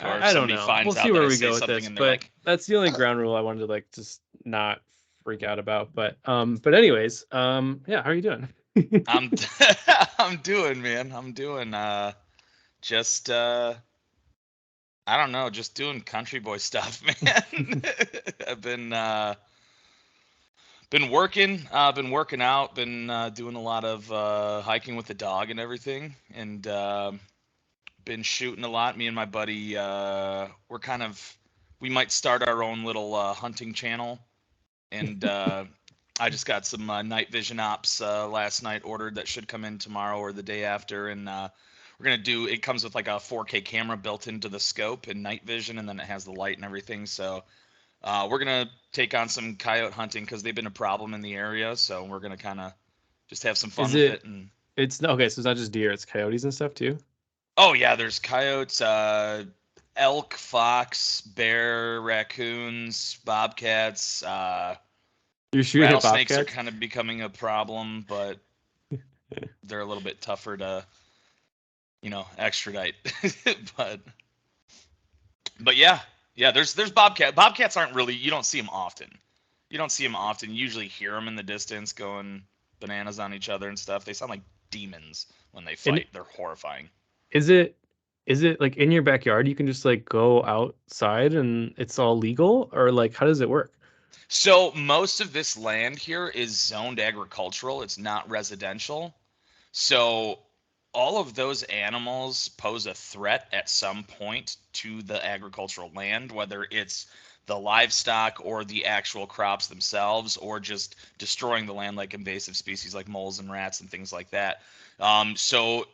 Or if I don't somebody know. We'll finds see out that where I we say go with something this, and they're but like, that's the only ground rule I wanted to like just not freak out about. But anyways, yeah, how are you doing? I'm I'm doing, man. I'm doing just I don't know, just doing country boy stuff, man. I've been working out, been doing a lot of hiking with the dog and everything, and been shooting a lot. Me and my buddy, we might start our own little hunting channel, and I just got some night vision ops last night ordered that should come in tomorrow or the day after, and we're gonna do. It comes with like a 4K camera built into the scope and night vision, and then it has the light and everything. So we're gonna take on some coyote hunting because they've been a problem in the area. So we're gonna kind of just have some fun Is with it? it. And It's okay. So it's not just deer; it's coyotes and stuff too. oh yeah, there's coyotes, elk, fox, bear, raccoons, bobcats. You're shooting at Rattlesnakes are bobcats. kind of becoming a problem, but they're a little bit tougher to, extradite. but but yeah, there's bobcat. Bobcats aren't really, you don't see them often. You don't see them often. You usually hear them in the distance going bananas on each other and stuff. They sound like demons when they And fight. They're horrifying. is it? Is it like in your backyard? You can just like go outside and it's all legal, or like how does it work? So most of this land here is zoned agricultural. It's not residential. So all of those animals pose a threat at some point to the agricultural land, whether it's the livestock or the actual crops themselves, or just destroying the land like invasive species like moles and rats and things like that. So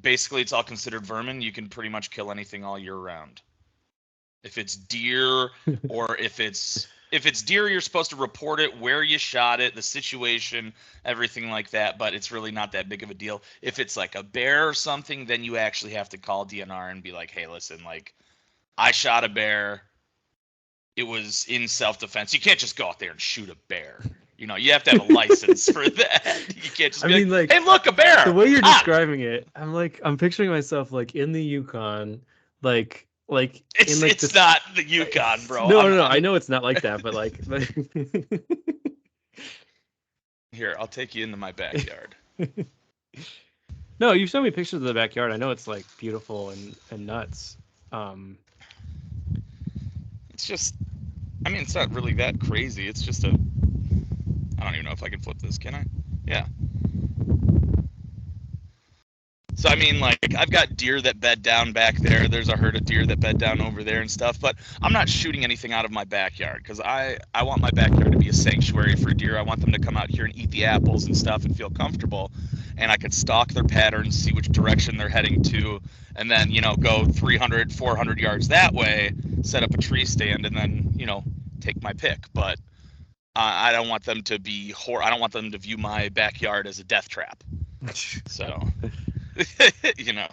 basically, it's all considered vermin. You can pretty much kill anything all year round. If it's deer, or if it's deer, you're supposed to report it, where you shot it, the situation, everything like that, but it's really not that big of a deal. If it's like a bear or something, then you actually have to call DNR and be like, hey, listen, like, I shot a bear, it was in self-defense. You can't just go out there and shoot a bear. You have to have a license for that. You can't just I be like, mean, like hey, look, a the bear. way you're Ah, describing it, I'm picturing myself like in the Yukon, like in it's like it's this. not the Yukon, bro. No, I'm no, no. I I'm know it's not like that, but like, here. I'll take you into my backyard. no, you showed me pictures of the backyard. I know it's like beautiful and nuts. Um, It's just, I mean, it's not really that crazy. It's just I don't even know if I can flip this, can I? Yeah. So I mean, like, I've got deer that bed down back there. There's a herd of deer that bed down over there and stuff. But I'm not shooting anything out of my backyard because I want my backyard to be a sanctuary for deer. I want them to come out here and eat the apples and stuff and feel comfortable. And I could stalk their patterns, see which direction they're heading to, and then go 300, 400 yards that way, set up a tree stand, and then take my pick. But I don't want them to be I don't want them to view my backyard as a death trap. So, you know.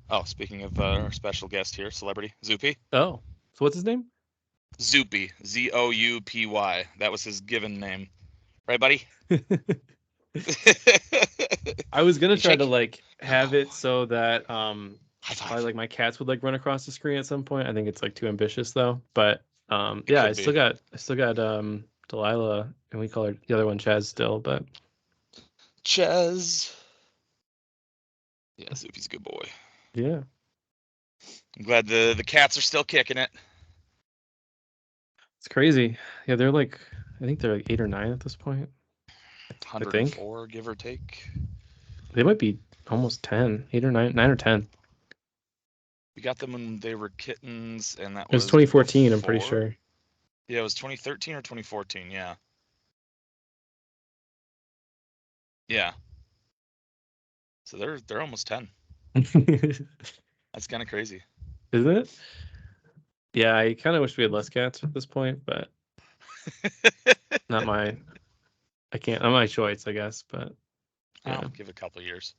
Oh, speaking of our special guest here, celebrity Zoopy. oh, so what's his name? Zoopy, Zoupy. That was his given name, right, buddy? I was gonna You try to check. like have Oh, it so that high probably five. like my cats would like run across the screen at some point. I think it's like too ambitious though. But It yeah, could be. I still got Delilah, and we call her the other one Chaz still, but Ches. Yeah, Zoopy's a good boy. yeah. I'm glad the cats are still kicking it. It's crazy. Yeah, they're like I think they're like 8 or 9 at this point. I think 104, give or take. they might be almost 10, 8 or 9, 9 or 10. We got them when they were kittens, and that It was was 2014, I'm pretty before. sure. Yeah, it was 2013 or 2014. Yeah. Yeah. So they're almost 10. Isn't That's kind of crazy. it? Yeah, I kind of wish we had less cats at this point, but not my. I can't. Not my choice, I guess. But I'll yeah, give it a couple years.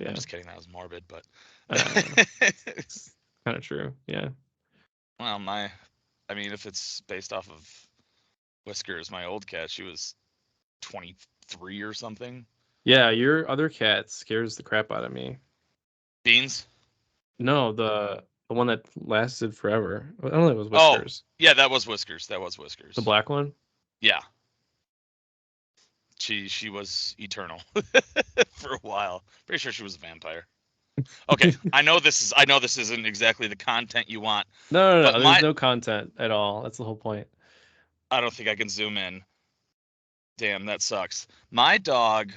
I'm yeah. just kidding. That was morbid, but Uh, it's kind of true. Yeah. well, I mean, if it's based off of Whiskers, my old cat, she was 23 or something. Yeah, your other cat scares the crap out of me. Beans. No, the The one that lasted forever. I don't know if it was Oh, Whiskers. yeah, that was Whiskers. The black one? Yeah. She was eternal for a while. Pretty sure she was a vampire. Okay, I know this isn't exactly the content you want, but There's no content at all. That's the whole point. I don't think I can zoom in. Damn, that sucks. My dog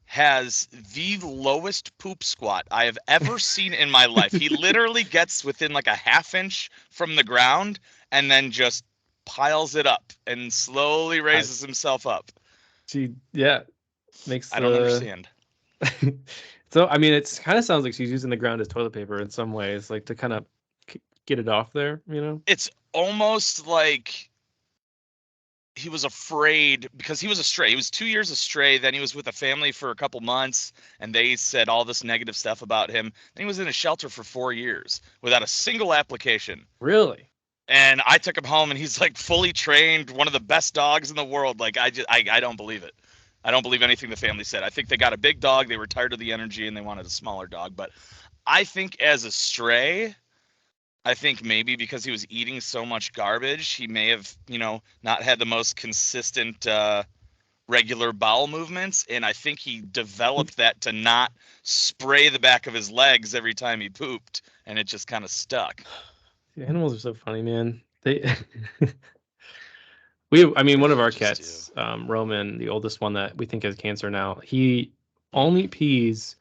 has the lowest poop squat I have ever seen in my life. He literally gets within like a half inch from the ground and then just piles it up and slowly raises himself up. Makes I don't the understand. So I mean, it's kind of sounds like she's using the ground as toilet paper in some ways, like to kind of get it off there, you know? It's almost like he was afraid because he was a stray. He was 2 years a stray. Then he was with a family for a couple months, and they said all this negative stuff about him. Then he was in a shelter for 4 years without a single application. Really? And I took him home, and he's like fully trained, one of the best dogs in the world. Like I don't believe it. I don't believe anything the family said. I think they got a big dog. They were tired of the energy, and they wanted a smaller dog. But I think as a stray, I think maybe because he was eating so much garbage, he may have, not had the most consistent, regular bowel movements. And I think he developed that to not spray the back of his legs every time he pooped. And it just kind of stuck. The animals are so funny, man. One of They our just cats, Roman, the oldest one that we think has cancer now, he only pees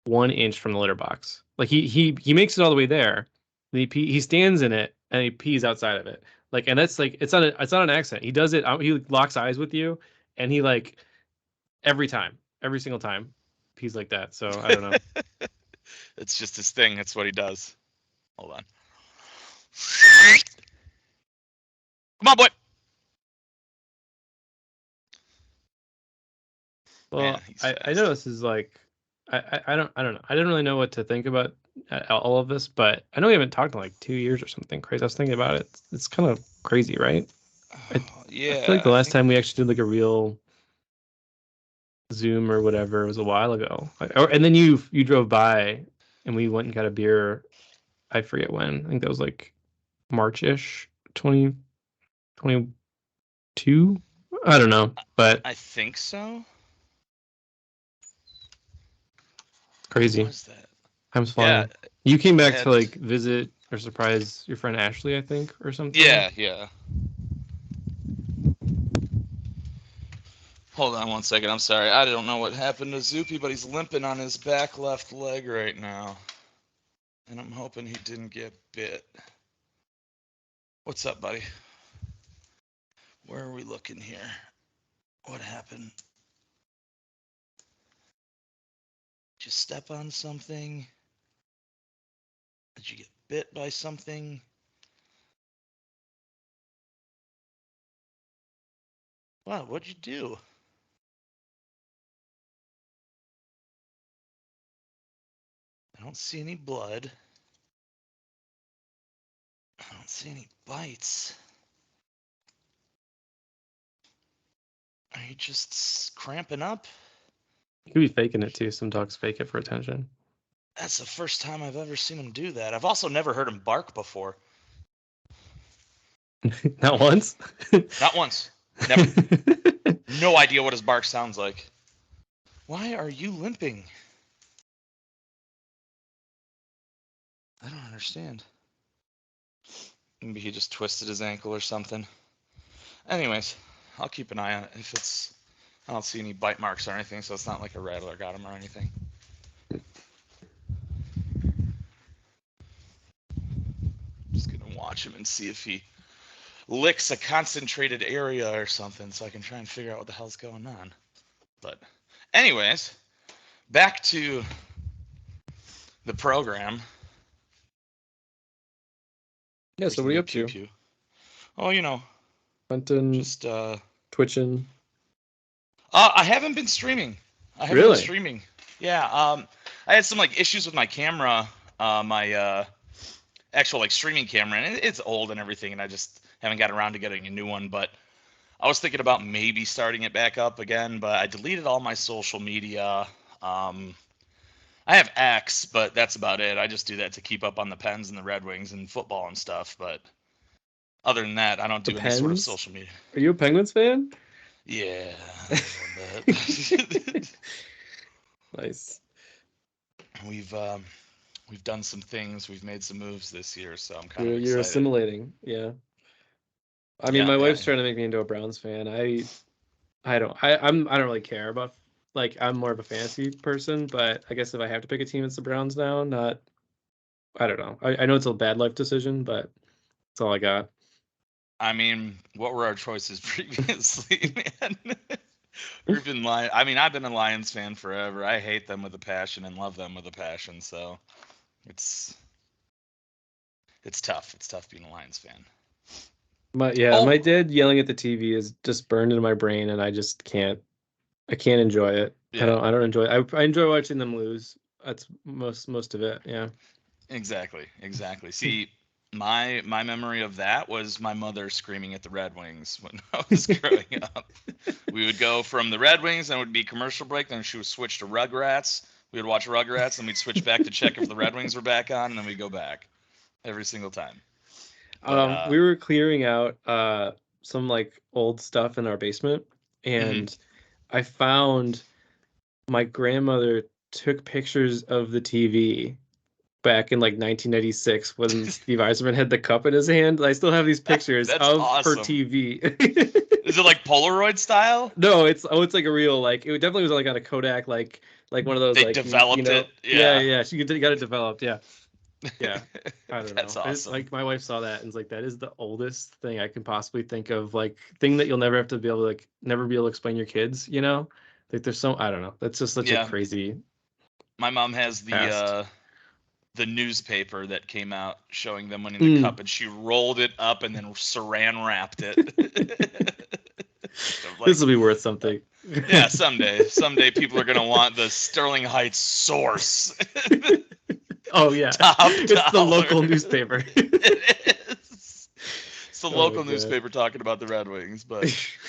1 inch from the litter box. Like he makes it all the way there. He stands in it and he pees outside of it. Like, and that's like it's not an accident. He does it. He locks eyes with you, and he like every single time, pees like that. So I don't know. It's just his thing. It's what he does. Hold on. Come on, boy. Well, Man, he's I fast. know this is like I don't know. I didn't really know what to think about all of this, but I know we haven't talked in like 2 years or something crazy. I was thinking about it. It's kind of crazy, right? I I feel like Yeah, the I last think. time we actually did like a real Zoom or whatever was a while ago. And then you drove by and we went and got a beer. I forget when. I think that was like March-ish, 2022. I don't know, but I think so. When crazy. was that? Time's Yeah, flying. You came I back to had. like visit or surprise your friend Ashley, I think, or something. Yeah, yeah. Hold on 1 second. I'm sorry. I don't know what happened to Zoopy, but he's limping on his back left leg right now. And I'm hoping he didn't get bit. What's up, buddy? Where are we looking here? What happened? Did you step on something? Did you get bit by something? Wow, what'd you do? I don't see any blood. I don't see any bites. Are you just cramping up? You could be faking it too. Some dogs fake it for attention. That's the first time I've ever seen him do that. I've also never heard him bark before. Not once. Not once. Never. No idea what his bark sounds like. Why are you limping? I don't understand. Maybe he just twisted his ankle or something. Anyways, I'll keep an eye on it. I don't see any bite marks or anything, so it's not like a rattler got him or anything. Just gonna watch him and see if he licks a concentrated area or something, so I can try and figure out what the hell's going on. But, anyways, back to the program. Yeah. So what are you up Pew to? pew. Oh, Hunting, just twitching. I haven't been streaming. I haven't been Really? streaming. Yeah, I had some like issues with my camera, my actual like streaming camera, and it's old and everything, and I just haven't gotten around to getting a new one. But I was thinking about maybe starting it back up again, but I deleted all my social media. Um, I have X, but that's about it. I just do that to keep up on the Pens and the Red Wings and football and stuff. But other than that, I don't The do any sort of Pens? social media. Are you a Penguins fan? Yeah, a little bit. Nice. we've um, we've done some things. We've made some moves this year, so I'm kind of You're excited. assimilating. Yeah. I mean, Yeah, my yeah. wife's trying to make me into a Browns fan. I don't really care about, like, I'm more of a fantasy person, but I guess if I have to pick a team, it's the Browns now. Not I don't know. I know it's a bad life decision, but that's all I got. I mean, what were our choices previously, man? We've been Lion. I mean, I've been a Lions fan forever. I hate them with a passion and love them with a passion. So it's it's tough. It's tough being a Lions fan. My Oh, dad yelling at the TV is just burned into my brain, and I can't enjoy it. yeah, I don't enjoy it. I enjoy watching them lose. That's most of it. Yeah. exactly. See, my memory of that was my mother screaming at the Red Wings when I was growing up. We would go from the Red Wings, then it would be commercial break, then she would switch to Rugrats. We would watch Rugrats, then we'd switch back to check if the Red Wings were back on, and then we'd go back every single time. But We were clearing out some like old stuff in our basement, mhm. and I found my grandmother took pictures of the TV back in like 1996 when Steve Eiserman had the cup in his hand. I still have these pictures That's of her awesome. TV. Is it like Polaroid style? No, it's like a real, like, it definitely was like on a Kodak, like one of those, They like, you developed it. know, yeah, Yeah. yeah, she got it developed, yeah. Yeah. I don't That's know. awesome. Like, my wife saw that and was like, that is the oldest thing I can possibly think of, like, thing that you'll never have to be able to, like, never be able to explain your kids, you know? Like, there's so, I don't know. That's just such a Yeah. crazy My mom has past. the newspaper that came out showing them winning the Mm. cup, and she rolled it up and then saran wrapped it. So This like, will be worth something. yeah, someday people are gonna want the Sterling Heights source. Oh yeah, Top it's the dollar. local newspaper. It is. It's the Oh my local god. newspaper talking about the Red Wings, but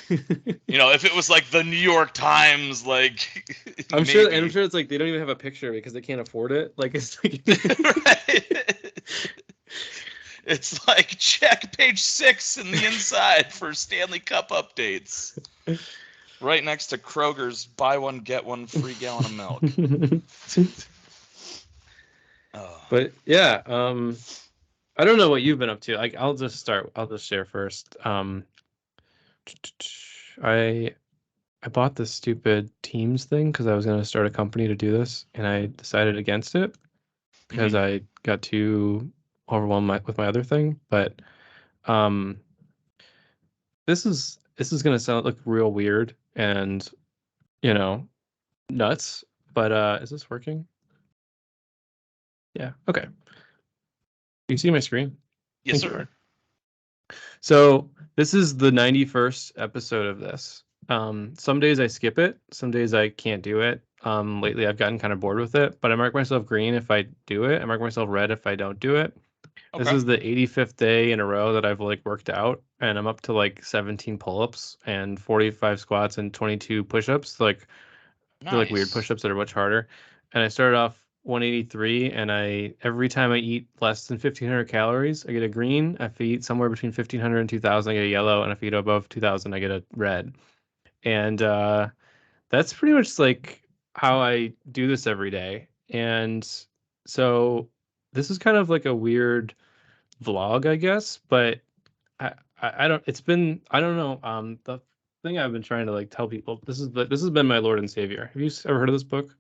if it was like the New York Times, like I'm maybe. sure it's like they don't even have a picture because they can't afford it. Like, it's like Right? It's like check page 6 in the inside for Stanley Cup updates. Right next to Kroger's buy one get one free gallon of milk. Oh. But yeah, I don't know what you've been up to. Like, I'll just share first. I I bought this stupid Teams thing because I was going to start a company to do this, and I decided against it because Mhm. I got too overwhelmed with my other thing. But um, this is going to sound like real weird and, you know, nuts. But is this working? Yeah. Okay. You see my screen? I Yes, think you sir. are. So this is the 91st episode of this. Some days I skip it, some days I can't do it. Lately I've gotten kind of bored with it, but I mark myself green if I do it. I mark myself red if I don't do it. This Okay. is the 85th day in a row that I've like worked out, and I'm up to like 17 pull-ups and 45 squats and 22 push-ups. Like, they're like weird Nice. push-ups that are much harder. And I started off 183, and I every time I eat less than 1,500 calories, I get a green. If I eat somewhere between 1,500 and 2,000, I get a yellow, and if I eat above 2,000, I get a red. And that's pretty much like how I do this every day. And so this is kind of like a weird vlog, I guess, but I don't. It's been, I don't know. The thing I've been trying to like tell people, this has been my Lord and Savior. Have you ever heard of this book?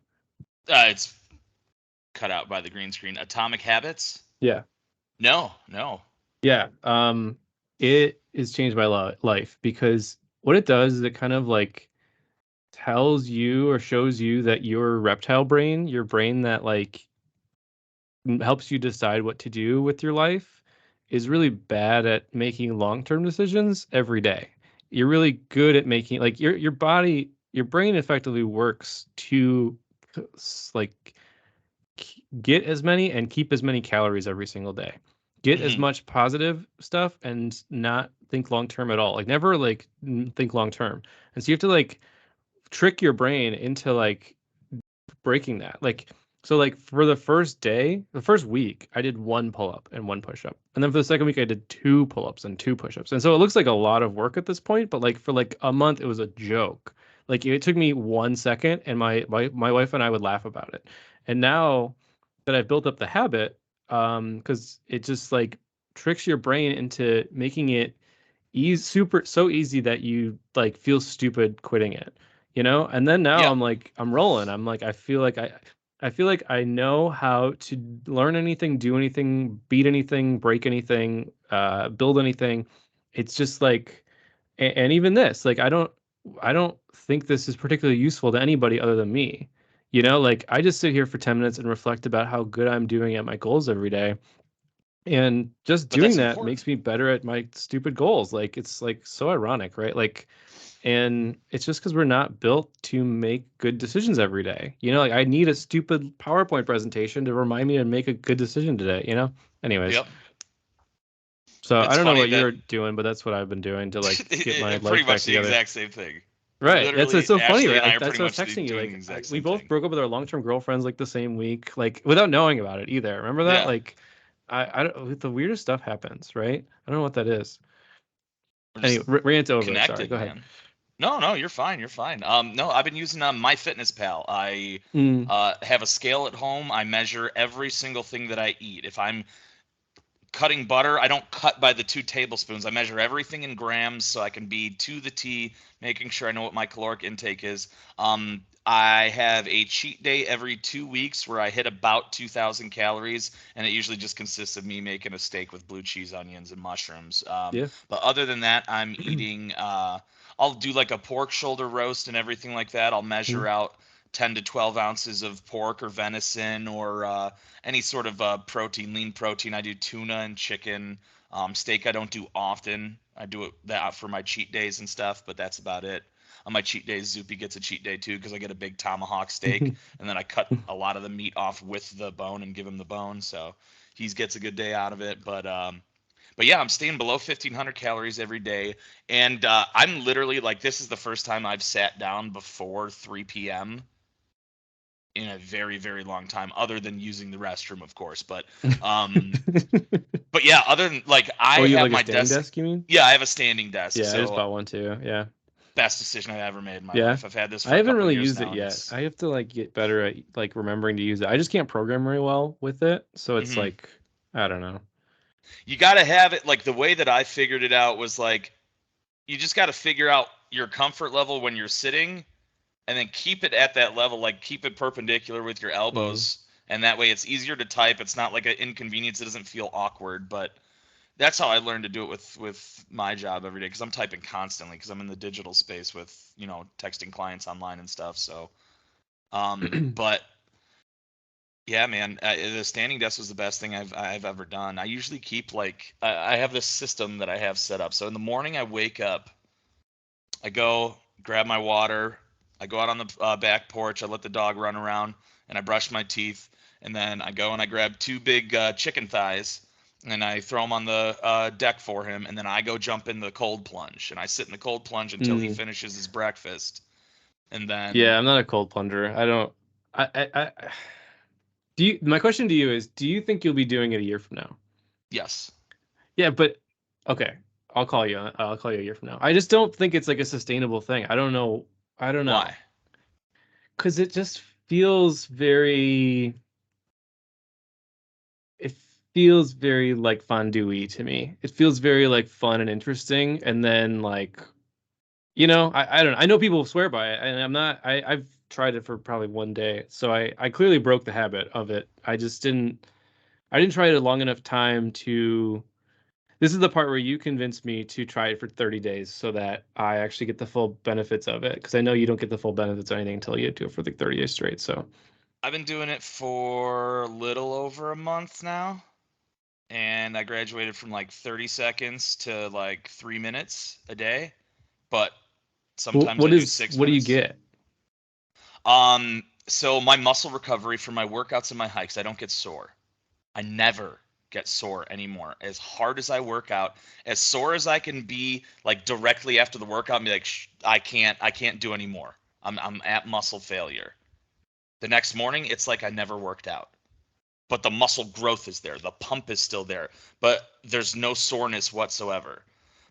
It's cut out by the green screen. Atomic Habits? Yeah. No, no. Yeah. It has changed my life because what it does is it kind of like tells you or shows you that your reptile brain, your brain that like helps you decide what to do with your life, is really bad at making long-term decisions every day. You're really good at making, like, your body, your brain effectively works to like get as many and keep as many calories every single day. Get as Hmm. much positive stuff and not think long term at all. Like, never like think long term. And so you have to like trick your brain into like breaking that. Like, So like for the first day, the first week, I did one pull up and one push up. And then for the second week, I did two pull ups and two push ups. And so it looks like a lot of work at this point, but like for like a month, it was a joke. Like it took me 1 second and my wife and I would laugh about it. And now that I've built up the habit, because it just like tricks your brain into making it easy, super so easy that you like feel stupid quitting it, you know? And then now Yeah, I'm like I'm rolling. I'm like I feel like I know how to learn anything, do anything, beat anything, break anything, build anything. It's just like and even this, like I don't think this is particularly useful to anybody other than me. You know, like I just sit here for 10 minutes and reflect about how good I'm doing at my goals every day. And just but doing that's that important. makes me better at my stupid goals. Like it's like so ironic, right? Like, and it's just because we're not built to make good decisions every day. You know, like I need a stupid PowerPoint presentation to remind me to make a good decision today, you know? Anyways, Yep. so I It's don't know funny what that you're doing, but that's what I've been doing to like get my pretty life back much the together. exact same thing. Right. That's Literally, so funny, Ashley right? and I Like are that's pretty what I was much texting you. doing the Like exact we same both thing. broke up with our long-term girlfriends like the same week, like without knowing about it either. Remember that? Yeah, Like I don't the weirdest stuff happens, right? I don't know what that is. we're just Anyway, rant over. Sorry, connected, go ahead. man. No, no, you're fine. You're fine. No, I've been using MyFitnessPal. I Mm, have a scale at home. I measure every single thing that I eat. If I'm cutting butter, I don't cut by the 2 tablespoons. I measure everything in grams so I can be to the T, making sure I know what my caloric intake is. I have a cheat day every 2 weeks where I hit about 2,000 calories, and it usually just consists of me making a steak with blue cheese, onions, and mushrooms. yeah. But other than that, I'm eating. I'll do like a pork shoulder roast and everything like that. I'll measure Mm, out 10 to 12 ounces of pork or venison or any sort of protein, lean protein. I do tuna and chicken. Steak I don't do often. I do it that for my cheat days and stuff, but that's about it. On my cheat days, Zoopy gets a cheat day too because I get a big tomahawk steak and then I cut a lot of the meat off with the bone and give him the bone, so he gets a good day out of it. But yeah, I'm staying below 1,500 calories every day, and I'm literally like this is the first time I've sat down before 3 p.m. in a very very long time, other than using the restroom, of course. Um, but yeah, other than like I Oh, you have have like a my standing desk. desk, you mean? Yeah, I have a standing desk, Yeah, I just so bought one too. Yeah. best decision I've ever made in my Yeah. life. I've had this I for a haven't couple really years used it now, and yet. it's I have to like get better at like remembering to use it. I just can't program very well with it, so it's mhm. like I don't know. You got to have it like the way that I figured it out was like you just got to figure out your comfort level when you're sitting and then keep it at that level, like keep it perpendicular with your Mm. elbows, and that way it's easier to type. It's not like an inconvenience. It doesn't feel awkward, but that's how I learned to do it with my job every day because I'm typing constantly because I'm in the digital space with texting clients online and stuff. So, but yeah, man, the standing desk was the best thing I've ever done. I usually keep like I have this system that I have set up. So in the morning I wake up, I go grab my water. I go out on the back porch. I let the dog run around, and I brush my teeth. And then I go and I grab 2 big chicken thighs, and I throw them on the deck for him. And then I go jump in the cold plunge, and I sit in the cold plunge until he Mm. finishes his breakfast. And then Yeah, I'm not a cold plunger. I don't do you my question to you is do you think you'll be doing it a year from now? yes, Yeah, but okay. I'll call you a year from now. I just don't think it's like a sustainable thing. I don't know. I don't why? know. Because it just feels very it feels very like fondue to me. It feels very like fun and interesting. And then like, I don't know. I know people swear by it and I'm not I've tried it for probably 1 day. So I clearly broke the habit of it. I didn't try it a long enough time to this is the part where you convinced me to try it for 30 days so that I actually get the full benefits of it. Because I know you don't get the full benefits of anything until you do it for like 30 days straight. So I've been doing it for a little over a month now, and I graduated from like 30 seconds to like 3 minutes a day. But sometimes I do six what do you minutes. get? So my muscle recovery from my workouts and my hikes, I don't get sore. I never get sore anymore. As hard as I work out, as sore as I can be, like directly after the workout, and be like, I can't do anymore. I'm at muscle failure. The next morning, it's like I never worked out. But the muscle growth is there. The pump is still there, but there's no soreness whatsoever.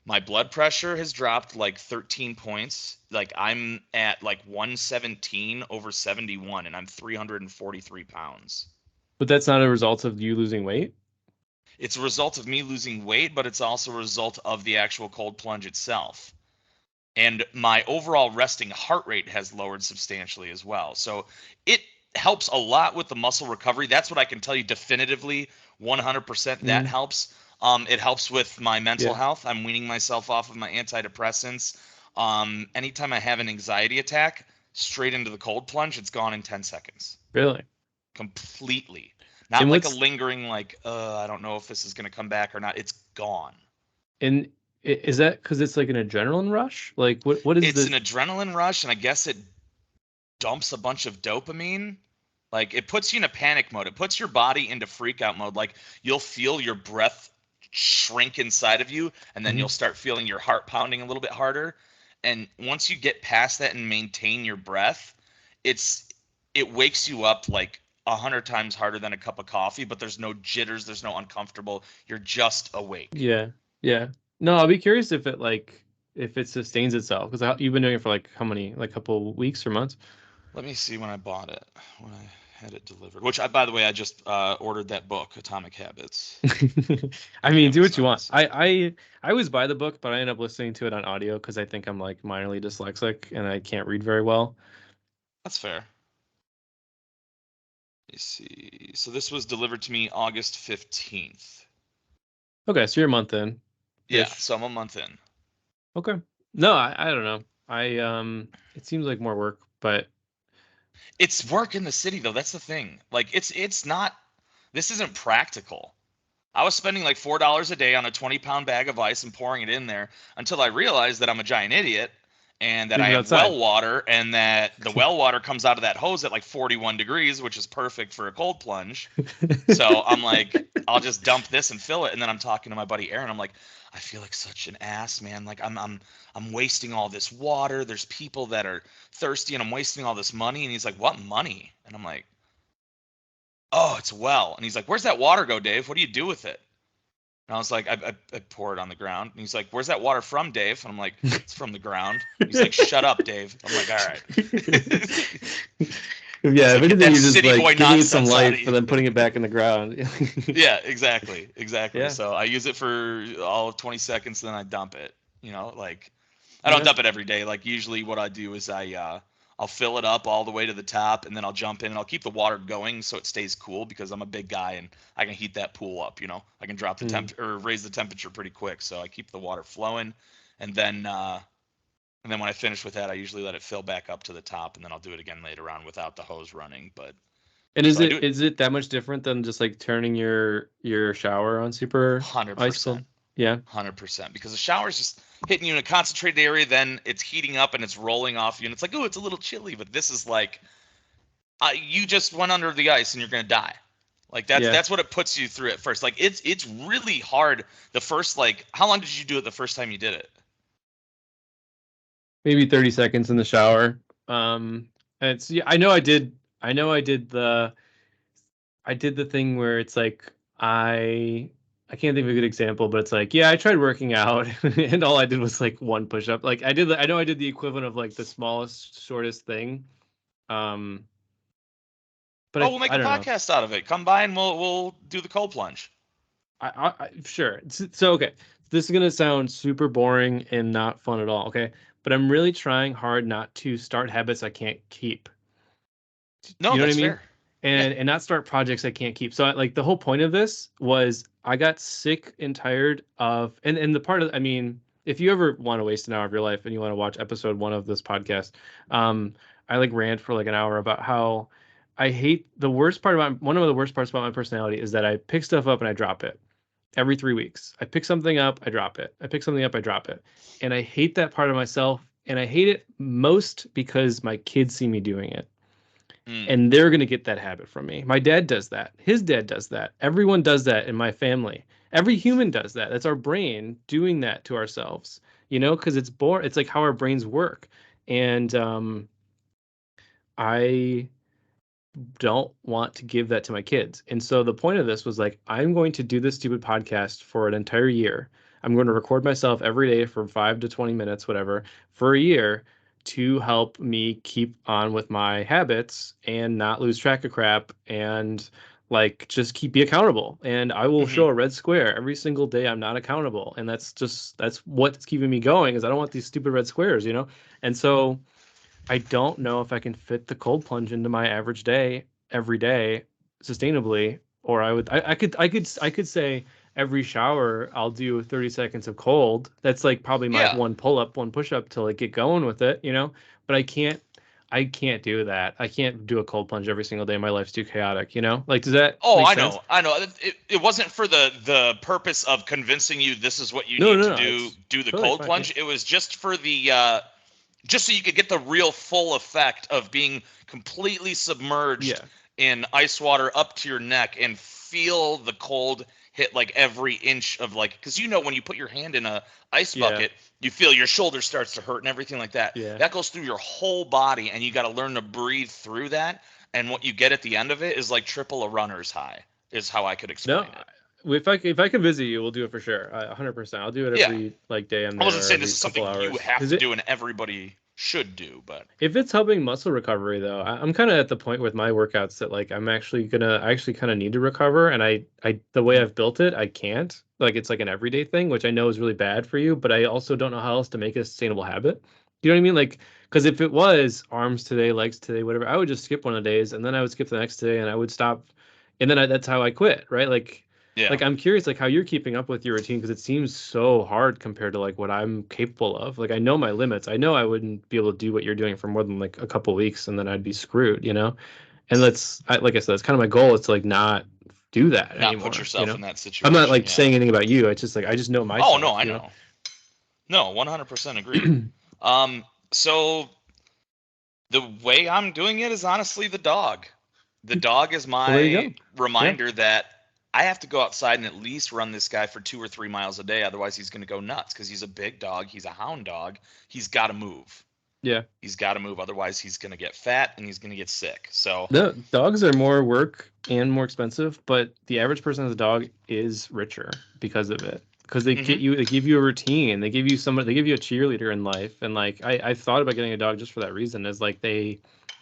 My blood pressure has dropped like 13 points. Like I'm at like 117 over 71 and I'm 343 pounds. But that's not a result of you losing weight? It's a result of me losing weight, but it's also a result of the actual cold plunge itself. And my overall resting heart rate has lowered substantially as well. So it helps a lot with the muscle recovery. That's what I can tell you definitively, 100% that Mm, helps. It helps with my mental yeah, health. I'm weaning myself off of my antidepressants. Anytime I have an anxiety attack, straight into the cold plunge, it's gone in 10 seconds. really. Completely. And Not like a what's lingering, like, I don't know if this is going to come back or not. It's gone. and is that because it's like an adrenaline rush? Like what is It's an the adrenaline rush, and I guess it dumps a bunch of dopamine. Like it puts you in a panic mode. It puts your body into freak out mode. Like you'll feel your breath shrink inside of you, and then you'll Mhm. start feeling your heart pounding a little bit harder. And once you get past that and maintain your breath, it's it wakes you up like 100 times harder than a cup of coffee, but there's no jitters, there's no uncomfortable. You're just awake. Yeah. Yeah. No, I'll be curious if it like if it sustains itself because you've been doing it for like how many like couple weeks or months? Let me see when I bought it, when I had it delivered. Which I, by the way, I just ordered that book, Atomic Habits, I on mean, do what you Amazon. want. So I always buy the book, but I end up listening to it on audio because I think I'm like minorly dyslexic and I can't read very well. that's fair. Let me see. So this was delivered to me August 15th. Okay, so you're a month in Yeah, ish. so I'm a month in. Okay. No, I don't know. It seems like more work, but It's work in the city though. That's the thing. Like it's not. This isn't practical. I was spending like $4 a day on a 20-pound bag of ice and pouring it in there until I realized that I'm a giant idiot and that leave I it have outside. well water and that the well water comes out of that hose at like 41 degrees, which is perfect for a cold plunge. So I'm like, I'll just dump this and fill it. And then I'm talking to my buddy Aaron. I'm like, I feel like such an ass, man. Like I'm wasting all this water. There's people that are thirsty and I'm wasting all this money. And he's like, what money? And I'm like, oh, it's a well. And he's like, where's that water go, Dave? What do you do with it? And I was like, I pour it on the ground. And he's like, where's that water from, Dave? And I'm like, it's from the ground. He's like, shut up, Dave. I'm like, all right. Yeah, He's if like, get anything, that you're just city boy like giving it some nonsense out of life you. and then putting it back in the ground. Yeah, exactly, exactly. Yeah, So I use it for all of 20 seconds, then I dump it. Like I don't yeah. dump it every day. Like usually, what I do is I'll fill it up all the way to the top, and then I'll jump in and I'll keep the water going so it stays cool because I'm a big guy and I can heat that pool up. I can drop the Hmm. temp or raise the temperature pretty quick, so I keep the water flowing, and then when I finish with that, I usually let it fill back up to the top, and then I'll do it again later on without the hose running. But And so I do it is it that much different than just like turning your shower on super ice 100%. cold? Yeah. 100% because the shower is just hitting you in a concentrated area, then it's heating up and it's rolling off you, and it's like, oh, it's a little chilly, but this is like you just went under the ice and you're gonna die. Like that's Yeah. that's what it puts you through at first. Like it's really hard the first like how long did you do it the first time you did it? Maybe 30 seconds in the shower. And it's yeah, I did the thing where it's like I can't think of a good example, but it's like, yeah, I tried working out and all I did was like one push up. Like I know I did the equivalent of like the smallest, shortest thing. Um, but Oh, we'll make I a don't know. podcast out of it. Come by and we'll do the cold plunge. Sure. So okay, this is gonna sound super boring and not fun at all. Okay, but I'm really trying hard not to start habits I can't keep. No, You know what I that's mean? fair. Yeah. And not start projects I can't keep. So like the whole point of this was I got sick and tired of and the part of I mean, if you ever want to waste an hour of your life and you want to watch episode 1 of this podcast, I like rant for like an hour about how I hate the worst part about one of the worst parts about my personality is that I pick stuff up and I drop it every 3 weeks. I pick something up, I drop it. I pick something up, I drop it. And I hate that part of myself. And I hate it most because my kids see me doing it Mm, and they're going to get that habit from me. My dad does that. His dad does that. Everyone does that in my family. Every human does that. That's our brain doing that to ourselves, because it's born. It's like how our brains work. And I don't want to give that to my kids. And so the point of this was like, I'm going to do this stupid podcast for an entire year. I'm going to record myself every day for 5 to 20 minutes, whatever, for a year to help me keep on with my habits and not lose track of crap and like just keep be accountable. And I will Hmm. show a red square every single day I'm not accountable. And that's what's keeping me going is I don't want these stupid red squares, you know? And so I don't know if I can fit the cold plunge into my average day every day sustainably, or I could say every shower I'll do 30 seconds of cold. That's like probably my Yeah. one pull up, one push up to like get going with it, you know? But I can't do that. I can't do a cold plunge every single day. My life's too chaotic, you know? Like, does that Oh, make I sense? know. I know. It wasn't for the purpose of convincing you this is what you No, need no, to no. do. It's Do the totally cold fine. Yeah. plunge. It was just for the just so you could get the real full effect of being completely submerged Yeah. in ice water up to your neck and feel the cold hit like every inch of like because you know when you put your hand in a ice Yeah. bucket you feel your shoulder starts to hurt and everything like that. Yeah. That goes through your whole body and you got to learn to breathe through that, and what you get at the end of it is like triple a runner's high is how I could No, explain it. if I can visit you, we'll do it for sure. 100%. I'll do it Yeah, every like day I'm I there wasn't or saying this every is couple something you hours. have Because to do and everybody should do, but if it's helping muscle recovery though, I'm kind of at the point with my workouts that like I actually kind of need to recover, and I the way mhm. I've built it, I can't. Like it's like an everyday thing, which I know is really bad for you, but I also don't know how else to make it a sustainable habit. You know what I mean? Like, because if it was arms today, legs today, whatever, I would just skip one of the days, and then I would skip the next day, and I would stop, and then that's how I quit, right? Yeah. Like I'm curious, like how you're keeping up with your routine because it seems so hard compared to like what I'm capable of. Like I know my limits. I know I wouldn't be able to do what you're doing for more than like a couple weeks, and then I'd be screwed, you know. And like I said, that's kind of my goal. Is to like not do that Not put anymore, you yourself know. in that I'm not situation. like Yeah. saying anything about you. It's just like I just know Oh no, myself, I you know. know. No, 100% agree. So the way I'm doing it is honestly the dog. The dog is Well, there you my go. Yeah. reminder that I have to go outside and at least run this guy for 2 or 3 miles a day. Otherwise, he's going to go nuts because he's a big dog. He's a hound dog. He's got to move. Yeah. He's got to move. Otherwise, he's going to get fat and he's going to get sick. So, The dogs are more work and more expensive, but the average person with a dog is richer because of it. Because hmm they give you a routine, they give you somebody, they give you a cheerleader in life, and like I thought about getting a dog just for that reason. Is like they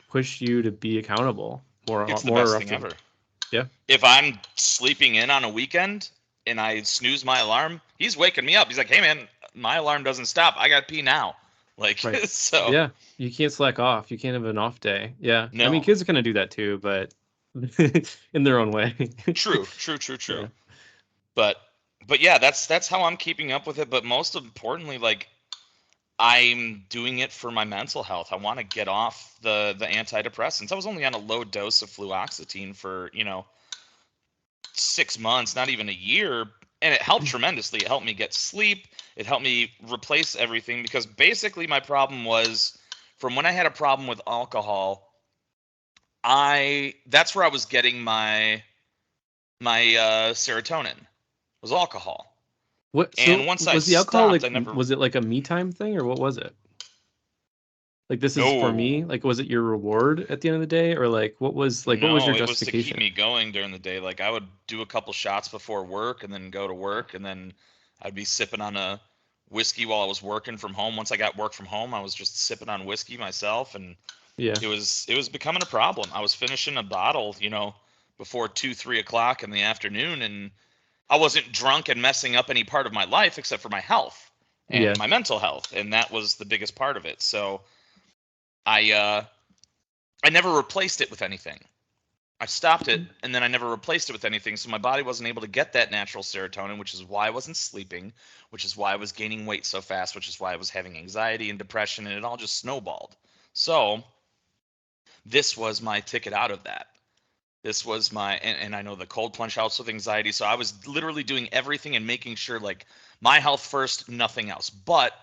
push you to be accountable it's the more best thing often. ever. Yeah, If I'm sleeping in on a weekend and I snooze my alarm, he's waking me up. He's like, "Hey man, my alarm doesn't stop. I got to pee now." Like right. so. Yeah, you can't slack off. You can't have an off day. Yeah, I mean No. kids are gonna do that too, but in their own way. True, true, true, Yeah. true. But but yeah, that's how I'm keeping up with it, but most importantly like I'm doing it for my mental health. I want to get off the antidepressants. I was only on a low dose of fluoxetine for, 6 months, not even a year, and it helped tremendously. It helped me get sleep. It helped me replace everything because basically my problem was from when I had a problem with alcohol, I that's where I was getting my serotonin was alcohol. What? And So once I was the alcohol stopped, like? I never. Was it like a me time thing, or what was it? Like this is for me. No, Like was it your reward at the end of the day, or what was your no, it was to keep justification? me going during the day. Like I would do a couple shots before work, and then go to work, and then I'd be sipping on a whiskey while I was working from home. Once I got work from home, I was just sipping on whiskey myself, and Yeah, it was becoming a problem. I was finishing a bottle, before 2, 3 o'clock in the afternoon, and I wasn't drunk and messing up any part of my life except for my health and yeah. my mental health, and that was the biggest part of it. So I never replaced it with anything. I stopped it and then I never replaced it with anything. So my body wasn't able to get that natural serotonin, which is why I wasn't sleeping, which is why I was gaining weight so fast, which is why I was having anxiety and depression, and it all just snowballed. So this was my ticket out of that. This was and I know the cold plunge helps with anxiety. So I was literally doing everything and making sure like my health first, nothing else. But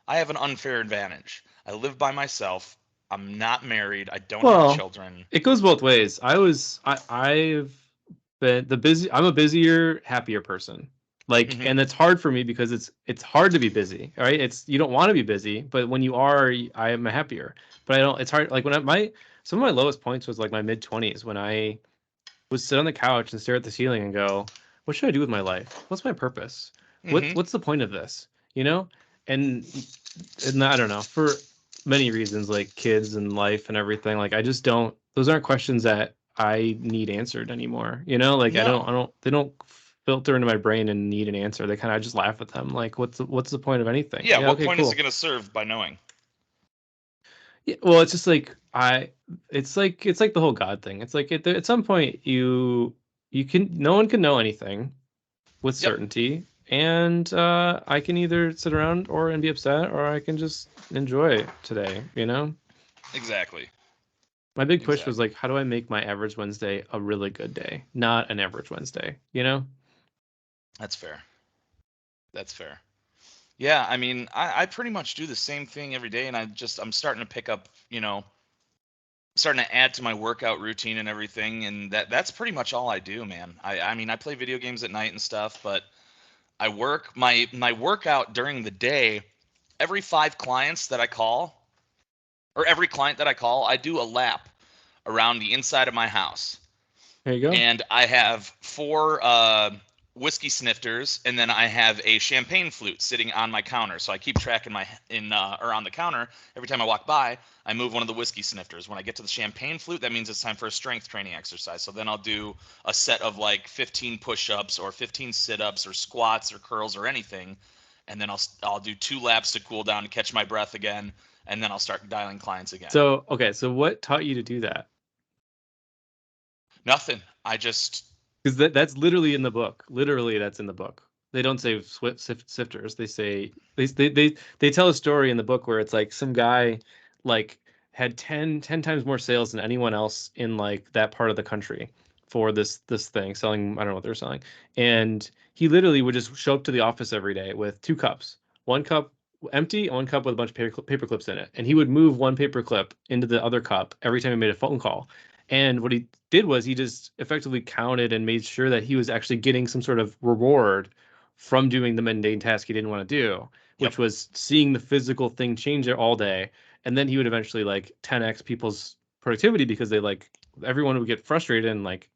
I have an unfair advantage. I live by myself. I'm not married. I don't have Well, children. it goes both ways. I've been the busy. I'm a busier, happier person. Like, Hmm. and it's hard for me because it's hard to be busy. Right? It's you don't want to be busy, but when you are, I am happier. But I don't. It's hard. Like when I my some of my lowest points was like my mid 20s when I would sit on the couch and stare at the ceiling and go, what should I do with my life? What's my purpose? Hmm. What's the point of this? You know? And and I don't know, for many reasons, like kids and life and everything, like I just don't, those aren't questions that I need answered anymore. Like No. they don't filter into my brain and need an answer. They kind of, I just laugh at them. Like, what's the point of anything? Yeah, Yeah, what okay, point is it cool. going to serve by knowing? Yeah, well, it's just like it's like the whole God thing. It's like at some point you can, no one can know anything with Yep, certainty, and I can either sit around or and be upset, or I can just enjoy today. exactly. My big push was Exactly. like, how do I make my average Wednesday a really good day, not an average Wednesday? That's fair. That's fair. Yeah, I mean, I pretty much do the same thing every day, and I'm starting to pick up, starting to add to my workout routine and everything, and that's pretty much all I do, man. I mean, I play video games at night and stuff, but I work my workout during the day. Every 5 clients that I call, or every client that I call, I do a lap around the inside of my house. There you go. And I have 4 whiskey snifters, and then I have a champagne flute sitting on my counter. So I keep track or on the counter. Every time I walk by, I move one of the whiskey snifters. When I get to the champagne flute, that means it's time for a strength training exercise. So then I'll do a set of like 15 push-ups or 15 sit-ups or squats or curls or anything, and then I'll do 2 laps to cool down to catch my breath again, and then I'll start dialing clients again. So, okay, so what taught you to do that? Nothing. I just Because that's literally in the book. Literally, that's in the book. They don't say sifters. They say they tell a story in the book where it's like some guy like had ten times more sales than anyone else in like that part of the country for this thing selling. I don't know what they're selling, and he literally would just show up to the office every day with 2 cups, one cup empty, and one cup with a bunch of paper clips in it, and he would move one paper clip into the other cup every time he made a phone call. And what he did was he just effectively counted and made sure that he was actually getting some sort of reward from doing the mundane task he didn't want to do, Yep. which was seeing the physical thing change it all day. And then he would eventually like 10x people's productivity because they like everyone would get frustrated and like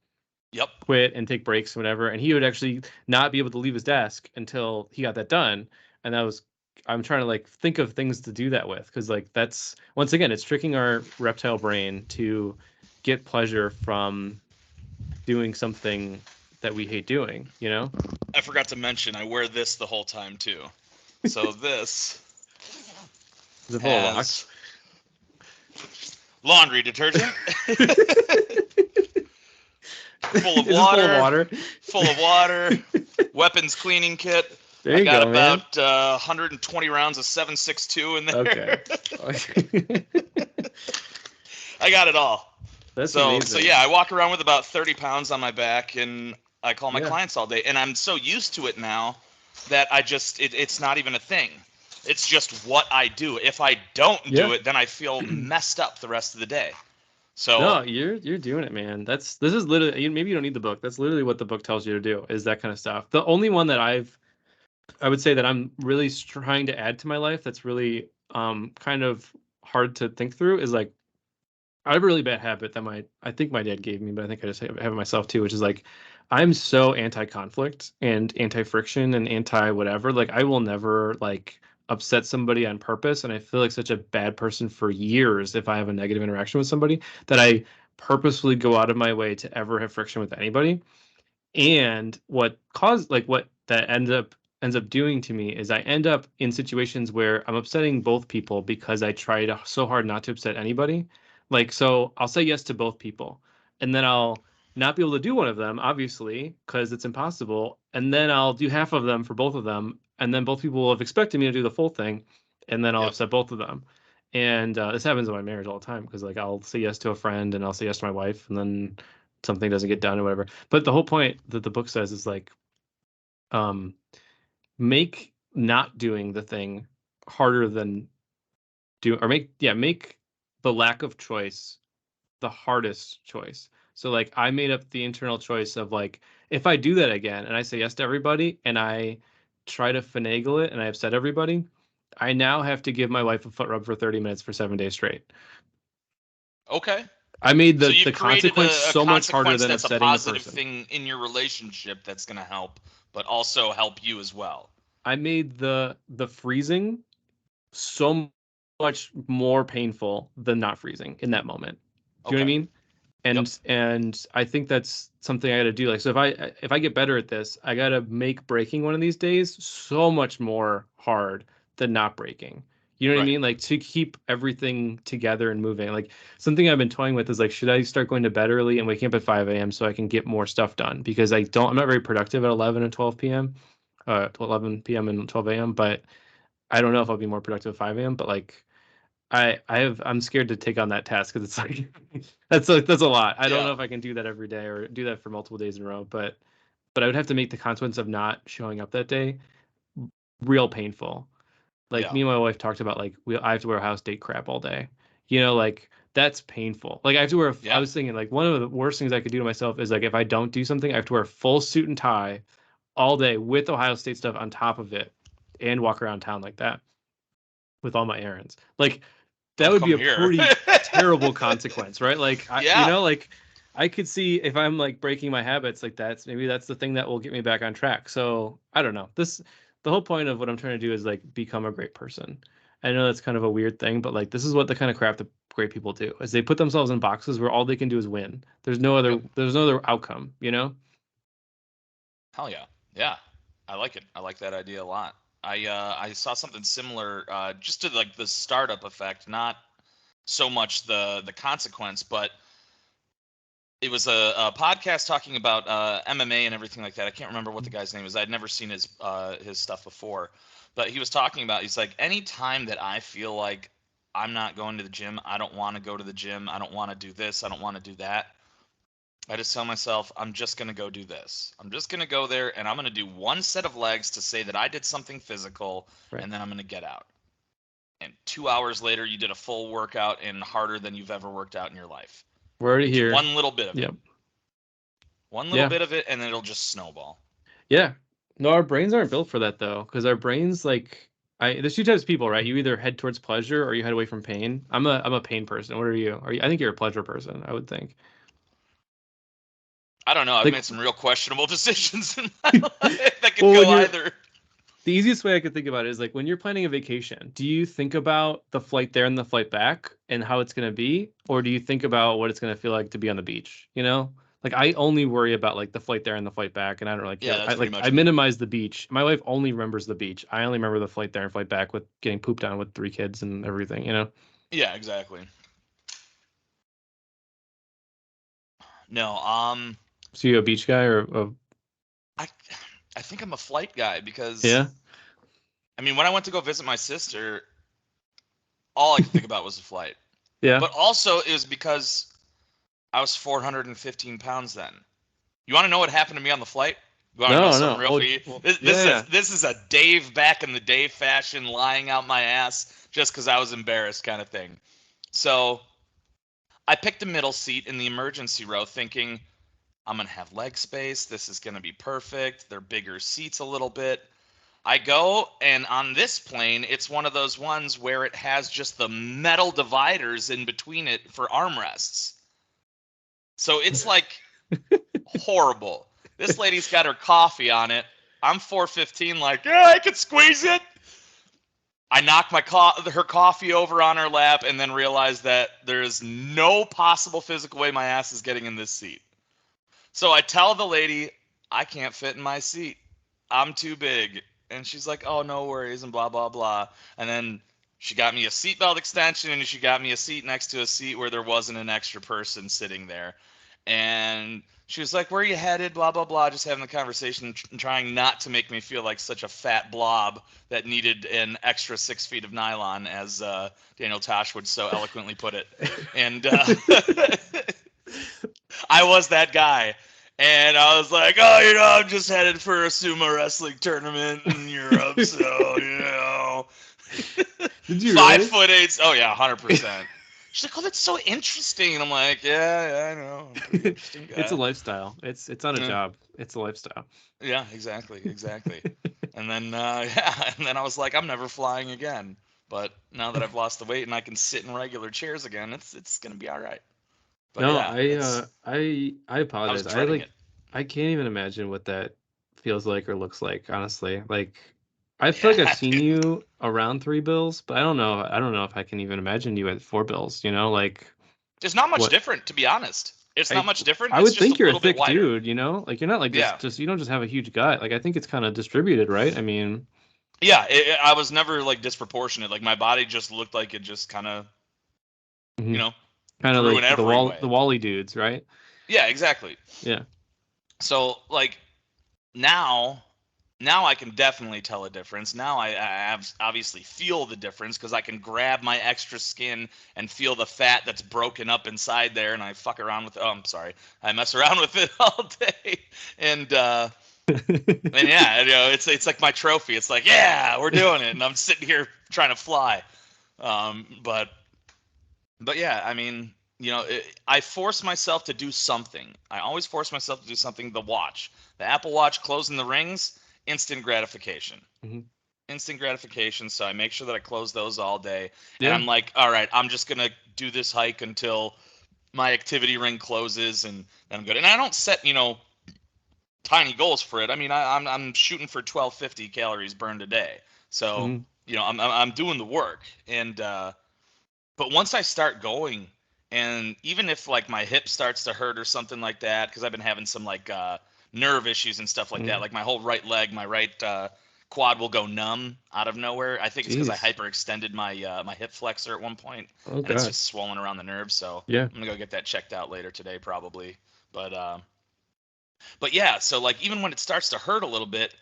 Yep. quit and take breaks and whatever. And he would actually not be able to leave his desk until he got that done. And that was, I'm trying to like think of things to do that with, because like that's, once again, it's tricking our reptile brain to get pleasure from doing something that we hate doing? I forgot to mention I wear this the whole time too. So this Is it full of has rocks? laundry detergent, full of Is this full of water, water? full of water, weapons cleaning kit. There I you got go, man. about 120 rounds of 7.62 in Okay. there. I got it all. That's So amazing. yeah, I walk around with about 30 pounds on my back, and I call my Yeah. clients all day, and I'm so used to it now that it's not even a thing. It's just what I do. If I don't do Yeah. it, then I feel messed up the rest of the day. So No, you're doing it, man. This is literally, maybe you don't need the book. That's literally what the book tells you to do, is that kind of stuff. The only one that I would say that I'm really trying to add to my life that's really kind of hard to think through is like, I have a really bad habit that I think my dad gave me, but I think I just have it myself too, which is like I'm so anti-conflict and anti-friction and anti-whatever. Like I will never like upset somebody on purpose, and I feel like such a bad person for years if I have a negative interaction with somebody that I purposefully go out of my way to ever have friction with anybody. And what that ends up doing to me is I end up in situations where I'm upsetting both people because I tried so hard not to upset anybody. Like, so I'll say yes to both people, and then I'll not be able to do one of them, obviously, because it's impossible. And then I'll do half of them for both of them, and then both people will have expected me to do the full thing, and then I'll yep, upset both of them. And this happens in my marriage all the time because like I'll say yes to a friend and I'll say yes to my wife, and then something doesn't get done or whatever. But the whole point that the book says is like, um, make not doing the thing harder than or make the lack of choice the hardest choice. So like I made up the internal choice of like, if I do that again and I say yes to everybody and I try to finagle it and I upset everybody, I now have to give my wife a foot rub for 30 minutes for 7 days straight. okay, I made So the you've created consequence a so much harder consequence than that's a upsetting the positive person. thing in your relationship that's going to help, but also help you as well. I made the freezing so much more painful than not freezing in that moment. Do you know what Okay. I mean? Yep. And I think that's something I got to do. Like, so if I get better at this, I got to make breaking one of these days so much more hard than not breaking. You know what I Right. mean? Like to keep everything together and moving. Like something I've been toying with is like, should I start going to bed early and waking up at 5 a.m. so I can get more stuff done? Because I'm not very productive at 11 and 12 p.m. 11 p.m. and 12 a.m. But I don't know if I'll be more productive at 5 a.m. But like I'm scared to take on that task because it's like that's a lot. I don't Yeah. know if I can do that every day or do that for multiple days in a row, but I would have to make the consequence of not showing up that day real painful. Like Yeah. me and my wife talked about like I have to wear house date crap all day. You know, like that's painful. Like I have to wear I Yeah. was thinking like one of the worst things I could do to myself is like if I don't do something, I have to wear a full suit and tie all day with Ohio State stuff on top of it and walk around town like that with all my errands. Like that Don't would be come a here. pretty terrible consequence, right? Like Yeah. like I could see if I'm like breaking my habits like that's the thing that will get me back on track. So I don't know. The whole point of what I'm trying to do is like become a great person. I know that's kind of a weird thing, but like this is what the kind of crap that great people do is they put themselves in boxes where all they can do is win. Yep. There's no other outcome, you know? Hell yeah. Yeah. I like it. I like that idea a lot. I saw something similar just to like the startup effect, not so much the consequence, but it was a podcast talking about MMA and everything like that. I can't remember what the guy's name is. I'd never seen his stuff before, but he was talking about. He's like, any time that I feel like I'm not going to the gym, I don't want to go to the gym, I don't want to do this, I don't want to do that. I just tell myself, I'm just gonna go do this. I'm just gonna go there and I'm gonna do one set of legs to say that I did something physical, Right. and then I'm gonna get out. And 2 hours later, you did a full workout and harder than you've ever worked out in your life. We're already Do here. one little bit of it. Yep. One little Yeah. bit of it, and then it'll just snowball. Yeah. No, our brains aren't built for that though, because our brains like there's two types of people, right? You either head towards pleasure or you head away from pain. I'm a pain person. What are you? Are you I think you're a pleasure person, I would think. I don't know. I've Like made some real questionable decisions in my life that could well, when go you're either. the easiest way I could think about it is like when you're planning a vacation, do you think about the flight there and the flight back and how it's going to be, or do you think about what it's going to feel like to be on the beach? You know, like I only worry about like the flight there and the flight back, and I don't really Yeah, care. that's pretty I much me. minimize the beach. My wife only remembers the beach. I only remember the flight there and flight back with getting pooped on with 3 kids and everything. You know, Yeah, exactly. No, so you a beach guy or I I think I'm a flight guy because yeah, I mean, when I went to go visit my sister, all I could think about was the flight. yeah. But also it was because I was 415 pounds then. You want to know what happened to me on the flight? You want to know No, something no. real? Oh, well, yeah. This is a Dave back in the day fashion, lying out my ass just because I was embarrassed kind of thing. So I picked a middle seat in the emergency row, thinking I'm gonna have leg space. This is gonna be perfect. They're bigger seats a little bit. I go, and on this plane, it's one of those ones where it has just the metal dividers in between it for armrests. So it's like horrible. This lady's got her coffee on it. I'm 415, like, yeah, I could squeeze it. I knock her coffee over on her lap and then realize that there is no possible physical way my ass is getting in this seat. So I tell the lady, I can't fit in my seat. I'm too big. And she's like, oh, no worries, and blah, blah, blah. And then she got me a seatbelt extension and she got me a seat next to a seat where there wasn't an extra person sitting there. And she was like, where are you headed? Blah, blah, blah. Just having the conversation, trying not to make me feel like such a fat blob that needed an extra 6 feet of nylon, as Daniel Tosh would so eloquently put it. And I was that guy. And I was like, oh, I'm just headed for a sumo wrestling tournament in Europe. So, Did you five really? foot eight. Oh, yeah, 100%. She's like, oh, that's so interesting. And I'm like, yeah, I know. I'm a pretty interesting It's a guy. lifestyle. It's not a Yeah, job. It's a lifestyle. yeah, exactly. And then, yeah, and then I was like, I'm never flying again. But now that I've lost the weight and I can sit in regular chairs again, it's gonna be all right. But No, yeah, it's I I was apologize. dreading it. I can't even imagine what that feels like or looks like, honestly. Like I feel like I've Yeah, seen dude. you around 3 bills, but I don't know if I can even imagine you at 4 bills, you know? Like It's not much what different, to be honest. It's not I much different. I It's would just a think you're a little bit thick wider. dude, you know? Like you're not like Yeah, just you don't just have a huge gut. Like I think it's kind of distributed, right? I mean, yeah. I was never like disproportionate. Like my body just looked like it just kind of, you mhm. know, Kind of grew in like every The way. Wally dudes, right? Yeah, exactly. Yeah. So like now now I can definitely tell a difference. Now I obviously feel the difference because I can grab my extra skin and feel the fat that's broken up inside there, and I fuck around with. Oh, I'm sorry, I mess around with it all day, and uh, and yeah, it's like my trophy. It's like, yeah, we're doing it, and I'm sitting here trying to fly. But yeah, I mean, I force myself to do something. I always force myself to do something. The watch, the Apple Watch, closing the rings, instant gratification. Mhm. Instant gratification. So I make sure that I close those all day. And Yeah. I'm like, all right, I'm just gonna do this hike until my activity ring closes, and then I'm good. And I don't set, tiny goals for it. I mean, I'm shooting for 1250 calories burned a day. So, Mhm. I'm doing the work. And but once I start going, and even if like my hip starts to hurt or something like that, because I've been having some like nerve issues and stuff like that. Mhm. Like my whole right leg, my right quad will go numb out of nowhere. I think it's because I Jeez. hyperextended my hip flexor at one point, Oh and it's God. just swollen around the nerve. So Yeah. I'm gonna go get that checked out later today probably. But yeah, so like even when it starts to hurt a little bit,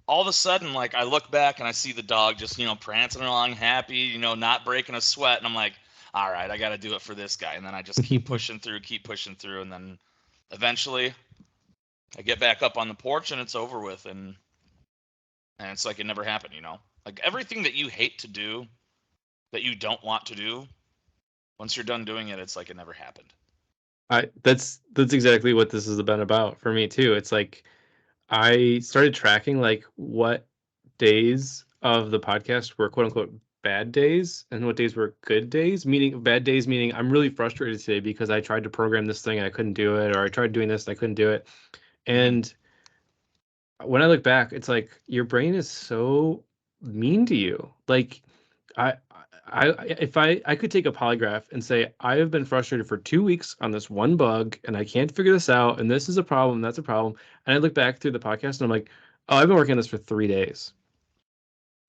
all of a sudden like I look back and I see the dog just, prancing along happy, not breaking a sweat, and I'm like, all right, I got to do it for this guy. And then I just keep pushing through, and then eventually I get back up on the porch and it's over with, and it's like it never happened. Like everything that you hate to do, that you don't want to do, once you're done doing it, it's like it never happened. I that's exactly what this has been about for me too. It's like I started tracking like what days of the podcast were quote unquote bad days and what days were good days. Meaning bad days meaning I'm really frustrated today because I tried to program this thing and I couldn't do it, or I tried doing this and I couldn't do it. Hmm. And when I look back, it's like your brain is so mean to you. Like I if I could take a polygraph and say I have been frustrated for 2 weeks on this one bug and I can't figure this out and this is a problem, that's a problem, and I look back through the podcast and I'm like, oh, I've been working on this for 3 days,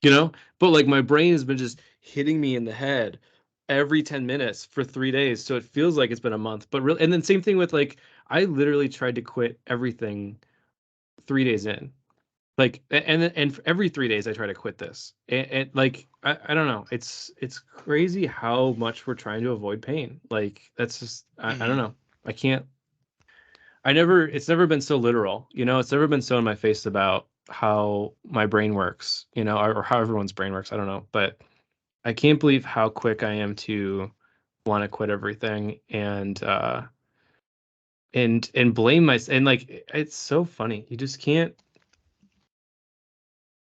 you know? But like my brain has been just hitting me in the head every 10 minutes for 3 days. So it feels like it's been a month. But really, and then same thing with like I literally tried to quit everything 3 days in. Like and for every 3 days I try to quit this. And like I don't know. It's crazy how much we're trying to avoid pain. Like that's just I don't Hmm. know. I can't I never it's never been so literal. You know, it's never been so in my face about how my brain works, you know, or how everyone's brain works. I don't know. But I can't believe how quick I am to want to quit everything and blame myself. And like it's so funny. You just can't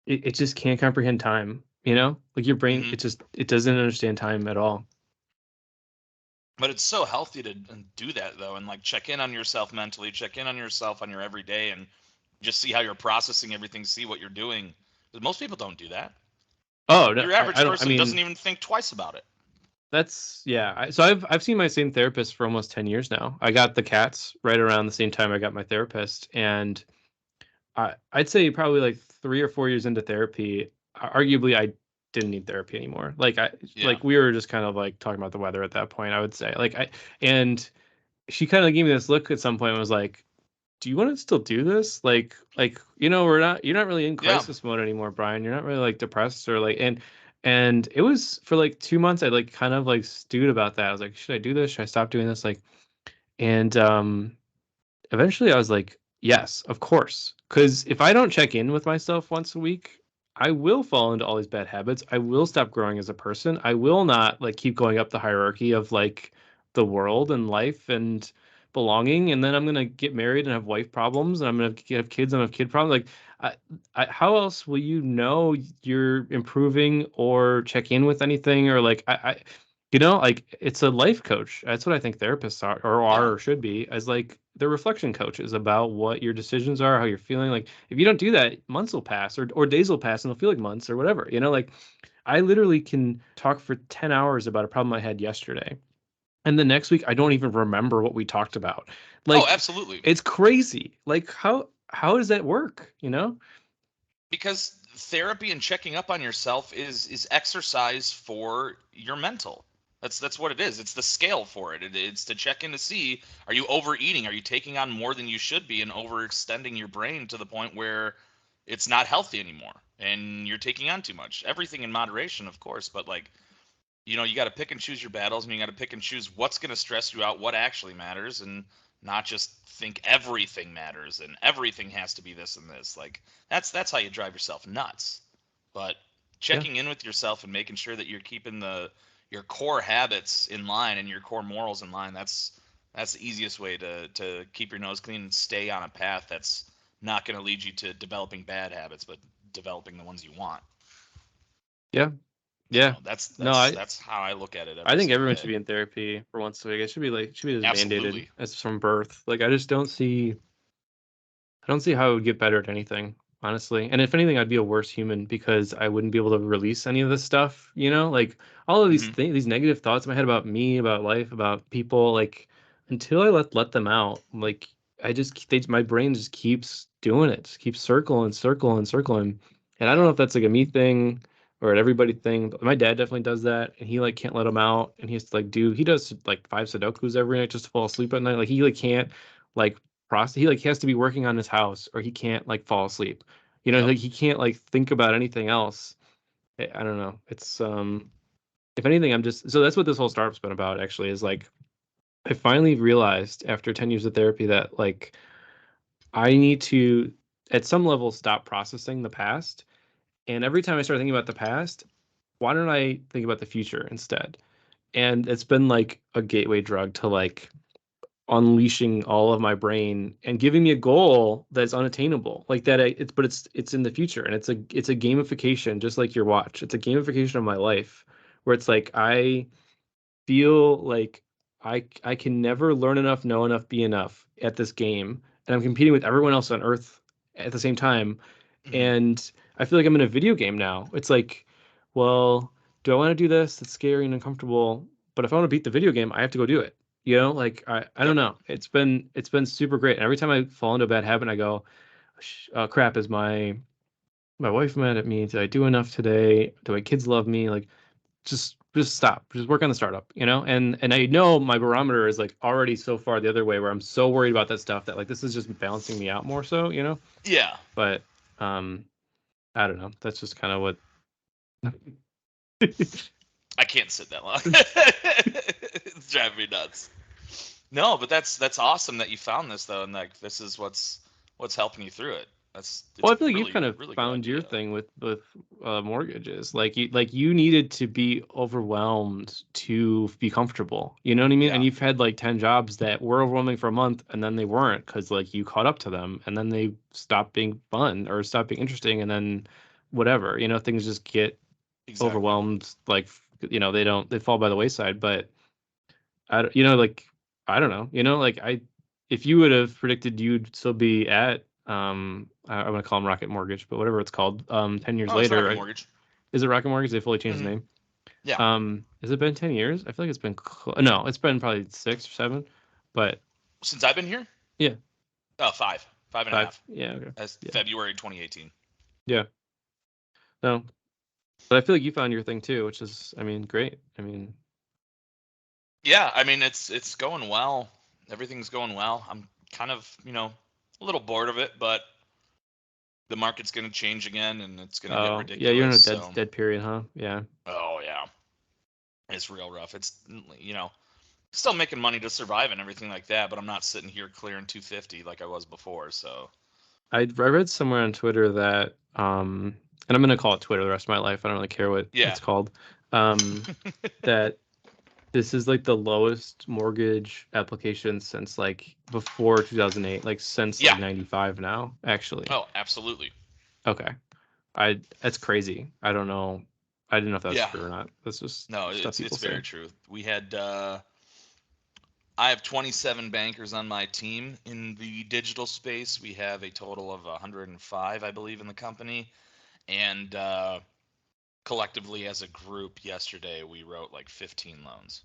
it just can't comprehend time, you know? Like your brain, Hmm. it doesn't understand time at all. But it's so healthy to do that though, and like check in on yourself mentally, check in on yourself on your everyday, and just see how you're processing everything, see what you're doing. Because most people don't do that. Oh, no, Your average I don't I person doesn't mean, even think twice about it. that's yeah. So I've seen my same therapist for almost 10 years now. I got the cats right around the same time I got my therapist, and I'd say probably like 3 or 4 years into therapy, arguably I didn't need therapy anymore. Yeah. Like we were just kind of like talking about the weather at that point, I would say. And she kind of gave me this look at some point and was like, do you want to still do this? You're not really in Yeah. crisis mode anymore, Bryan. You're not really like depressed or like, and it was for like 2 months. I like kind of like stewed about that. I was like, should I do this? Should I stop doing this? Like, and eventually I was like, yes, of course. Because if I don't check in with myself once a week, I will fall into all these bad habits. I will stop growing as a person. I will not like keep going up the hierarchy of like the world and life and belonging. And then I'm gonna get married and have wife problems, and I'm gonna have kids and have kid problems. Like, how else will you know you're improving or check in with anything or like You know, like it's a life coach. That's what I think therapists are Yeah. or should be, as like they're reflection coaches about what your decisions are, how you're feeling. Like if you don't do that, months will pass or days will pass and they'll feel like months or whatever. You know, like I literally can talk for 10 hours about a problem I had yesterday. And the next week I don't even remember what we talked about. Oh, Like absolutely. it's crazy. Like how does that work, you know? Because therapy and checking up on yourself is exercise for your mental. That's what it is. It's the scale for it. It's to check in to see, are you overeating? Are you taking on more than you should be and overextending your brain to the point where it's not healthy anymore and you're taking on too much? Everything in moderation, of course, but like, you got to pick and choose your battles, and you got to pick and choose what's going to stress you out, what actually matters, and not just think everything matters and everything has to be this and this. Like that's how you drive yourself nuts. But Yeah. checking in with yourself and making sure that you're keeping your core habits in line and your core morals in line, that's the easiest way to keep your nose clean and stay on a path that's not going to lead you to developing bad habits, but developing the ones you want. Yeah. So Yeah. that's No, that's that's how I look at it I every think single everyone day. should be in therapy for once a week. It should be like should be just mandated Absolutely. as from birth. Like I don't see how it would get better at anything, honestly. And if anything, I'd be a worse human because I wouldn't be able to release any of this stuff, you know? Like all of these Hmm. things, these negative thoughts in my head about me, about life, about people, like until I let them out, like my brain just keeps doing it, just keeps circling, circling, circling. And I don't know Yeah. if that's like a me thing or an everybody thing, but my dad definitely does that, and he like can't let him out, and he has to like he does like 5 Sudokus every night just to fall asleep at night. Like he like can't like process. He like has to be working on his house or he can't like fall asleep. You know, Yep. like he can't like think about anything else. I don't know. It's if anything, I'm just so that's what this whole startup's been about actually is like I finally realized after 10 years of therapy that like I need to at some level stop processing the past. And every time I start thinking about the past, why don't I think about the future instead? And it's been like a gateway drug to like unleashing all of my brain and giving me a goal that's unattainable like that it's in the future and it's a gamification just like your watch. It's a gamification of my life where it's like I feel like I can never learn enough, know enough, be enough at this game, and I'm competing with everyone else on earth at the same time, Hmm. and I feel like I'm in a video game now. It's like, well, do I want to do this? It's scary and uncomfortable, but if I want to beat the video game, I have to go do it. You know, like I don't Yep. know. It's been super great. And every time I fall into a bad habit, I go, crap, is my wife mad at me? Did I do enough today? Do my kids love me? Like just stop. Just work on the startup, you know? And I know my barometer is like already so far the other way where I'm so worried about that stuff that like this is just balancing me out more so, you know? Yeah. But um I don't know. That's just kind of what I can't sit that long. It's driving me nuts. No, but that's awesome that you found this though, and like this is what's helping you through it. It's Well, a I feel like you've really kind of really good found your idea. thing with mortgages. Like you needed to be overwhelmed to be comfortable. You know what I mean? And Yeah. you've had like 10 jobs that were overwhelming for a month and then they weren't because like you caught up to them and then they stopped being fun or stopped being interesting and then whatever. You know, things just get Exactly. overwhelmed. Like they fall by the wayside. But I don't- you know like I don't know. You know like I if you would have predicted you'd still be at I'm gonna call them Rocket Mortgage, but whatever it's called 10 years Oh, it's later, Rocket Mortgage. is it Rocket Mortgage? They fully changed the Hmm. name. Yeah. Has it been 10 years? I feel like it's been no, it's been probably 6 or 7, but Since I've been here, yeah, oh, five and a 5. half. Yeah, okay. That's Yeah, February 2018. yeah. No, but I feel like you found your thing too, which is I mean great. I mean Yeah, I mean it's going well. Everything's going well. I'm kind of a little bored of it, but the market's going to change again, and it's going to get oh yeah, you're in ridiculous. a So, dead period, huh? Yeah. oh yeah, it's real rough. It's still making money to survive and everything like that, but I'm not sitting here clearing 250 like I was before. So, I read somewhere on Twitter that and I'm gonna call it Twitter the rest of my life. I don't really care what yeah. it's called. That this is like the lowest mortgage application since like before 2008, like since Yeah. like 95 now, actually. Oh, absolutely. Okay. I That's crazy. I don't know. I didn't know if that's Yeah. true or not. That's just No, stuff it's people say. very true. We had I have 27 bankers on my team in the digital space. We have a total of 105, I believe, in the company, and collectively as a group yesterday we wrote like 15 loans.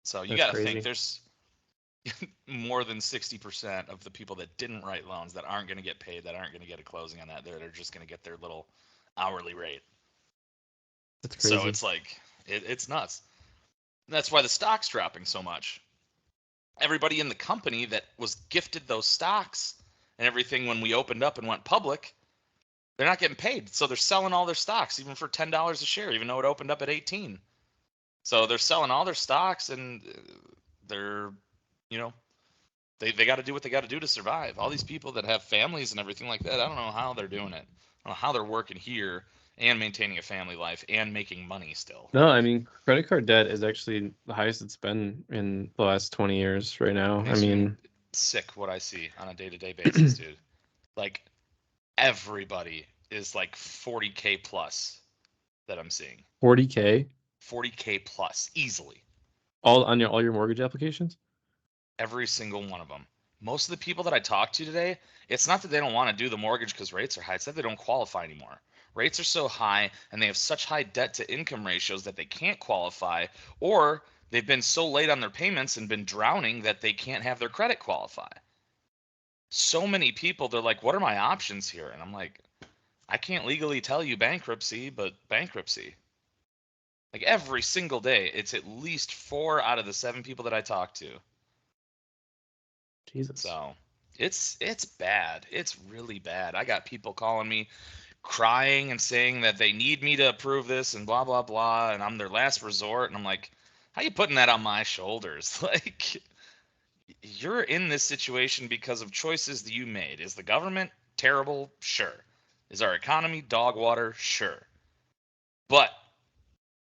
So you That's got to think crazy. there's more than 60% of the people that didn't write loans that aren't going to get paid, that aren't going to get a closing on that. They're just going to get their little hourly rate. That's So crazy. it's like it's nuts. That's why the stock's dropping so much. Everybody in the company that was gifted those stocks and everything when we opened up and went public, they're not getting paid. So they're selling all their stocks even for $10 a share, even though it opened up at 18. So they're selling all their stocks and they're, you know, they got to do what they got to do to survive. All these people that have families and everything like that, I don't know how they're doing it. I don't know how they're working here and maintaining a family life and making money still. No, I Like, mean, credit card debt is actually the highest it's been in the last 20 years right now. I makes me mean, sick what I see on a day-to-day basis, dude. Like everybody is like 40K plus that I'm seeing. 40K 40K plus easily. all on your all your mortgage applications? Every single one of them. Most of the people that I talked to today, it's not that they don't want to do the mortgage because rates are high. It's that they don't qualify anymore. Rates are so high and they have such high debt to income ratios that they can't qualify, or they've been so late on their payments and been drowning that they can't have their credit qualify. So many people, they're like, what are my options here? And I'm like, I can't legally tell you bankruptcy, but bankruptcy. Like every single day, it's at least 4 out of the 7 people that I talk to. Jesus. So it's bad. It's really bad. I got people calling me crying and saying that they need me to approve this and blah blah blah, and I'm their last resort. And I'm like, how you putting that on my shoulders? Like you're in this situation because of choices that you made. Is the government terrible? Sure. Is our economy dog water? Sure. But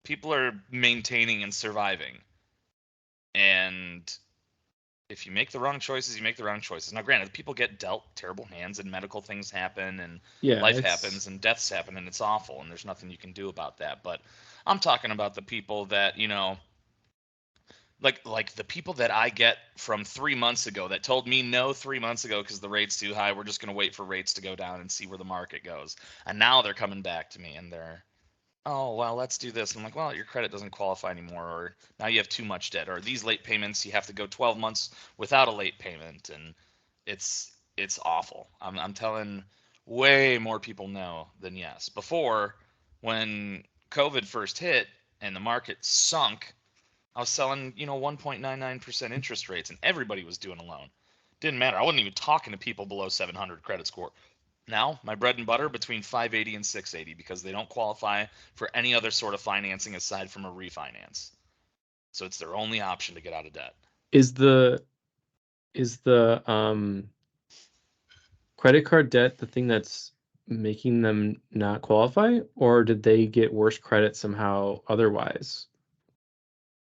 people are maintaining and surviving. And if you make the wrong choices, you make the wrong choices. Now, granted, people get dealt terrible hands and medical things happen and Yeah, life it's happens and deaths happen and it's awful and there's nothing you can do about that. But I'm talking about the people that, like the people that I get from 3 months ago that told me no 3 months ago because the rate's too high. We're just going to wait for rates to go down and see where the market goes. And now they're coming back to me and they're, oh, well, let's do this. I'm like, well, your credit doesn't qualify anymore, or now you have too much debt, or these late payments, you have to go 12 months without a late payment, and it's awful. I'm telling way more people no than yes. Before, when COVID first hit and the market sunk, I was selling, 1.99% interest rates, and everybody was doing a loan. Didn't matter. I wasn't even talking to people below 700 credit score. Now, my bread and butter between 580 and 680 because they don't qualify for any other sort of financing aside from a refinance. So it's their only option to get out of debt. is the credit card debt the thing that's making them not qualify, or did they get worse credit somehow otherwise?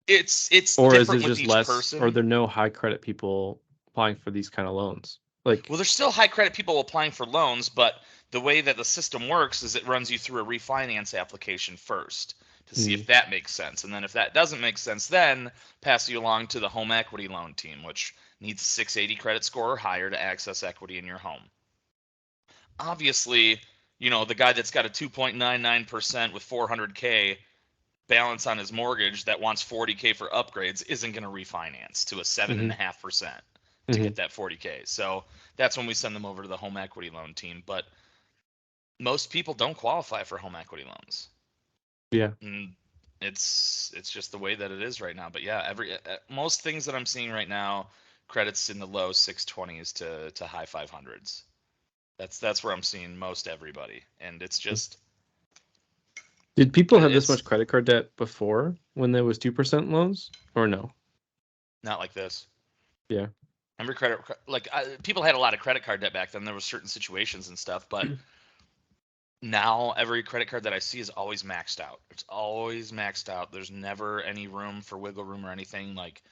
It's Or is it different with just each less, or person. there no high credit people applying for these kind of loans? Like, Well, there's still high credit people applying for loans, but the way that the system works is it runs you through a refinance application first to see if mm, that makes sense. And then if that doesn't make sense, then pass you along to the home equity loan team, which needs a 680 credit score or higher to access equity in your home. Obviously, the guy that's got a 2.99% with 400K balance on his mortgage that wants 40K for upgrades isn't going to refinance to a mhm, 7.5% to get mhm, that 40K. So that's when we send them over to the home equity loan team. But most people don't qualify for home equity loans. yeah, And it's just the way that it is right now. But yeah, most things that I'm seeing right now, credits in the low 620s to high 500s. That's where I'm seeing most everybody, and it's mm. just Did people have this it's much credit card debt before when there was 2% loans, or no? not like this. Yeah. Remember people had a lot of credit card debt back then. There were certain situations and stuff, but now every credit card that I see is always maxed out. It's always maxed out. There's never any room for wiggle room or anything. Like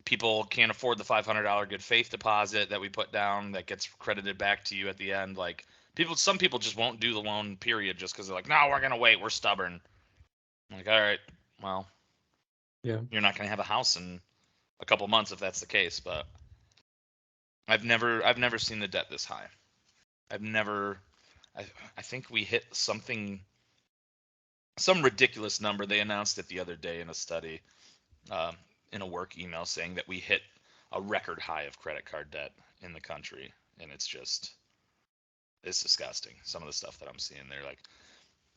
people can't afford the $500 good faith deposit that we put down that gets credited back to you at the end. Like Some people just won't do the loan period just because they're like, no, we're gonna wait, we're stubborn. I'm like, all right, well, Yeah. you're not gonna have a house in a couple months if that's the case. But I've never seen the debt this high. I've never. I I think we hit some ridiculous number. They announced it the other day in a study, um, in a work email, saying that we hit a record high of credit card debt in the country, and it's disgusting. Some of the stuff that I'm seeing there, like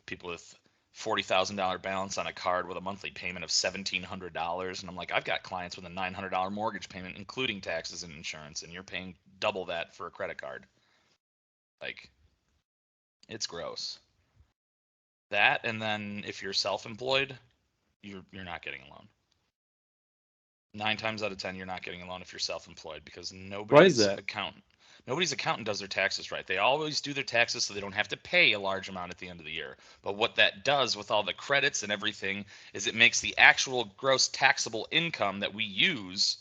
people with $40,000 balance on a card with a monthly payment of $1,700, and I'm like, I've got clients with a $900 mortgage payment, including taxes and insurance, and you're paying double that for a credit card. Like, it's gross. That, and then if you're self-employed, you're not getting a loan. 9 times out of 10, you're not getting a loan if you're self-employed because Why is that? nobody's accountant does their taxes right. They always do their taxes so they don't have to pay a large amount at the end of the year. But what that does with all the credits and everything is it makes the actual gross taxable income that we use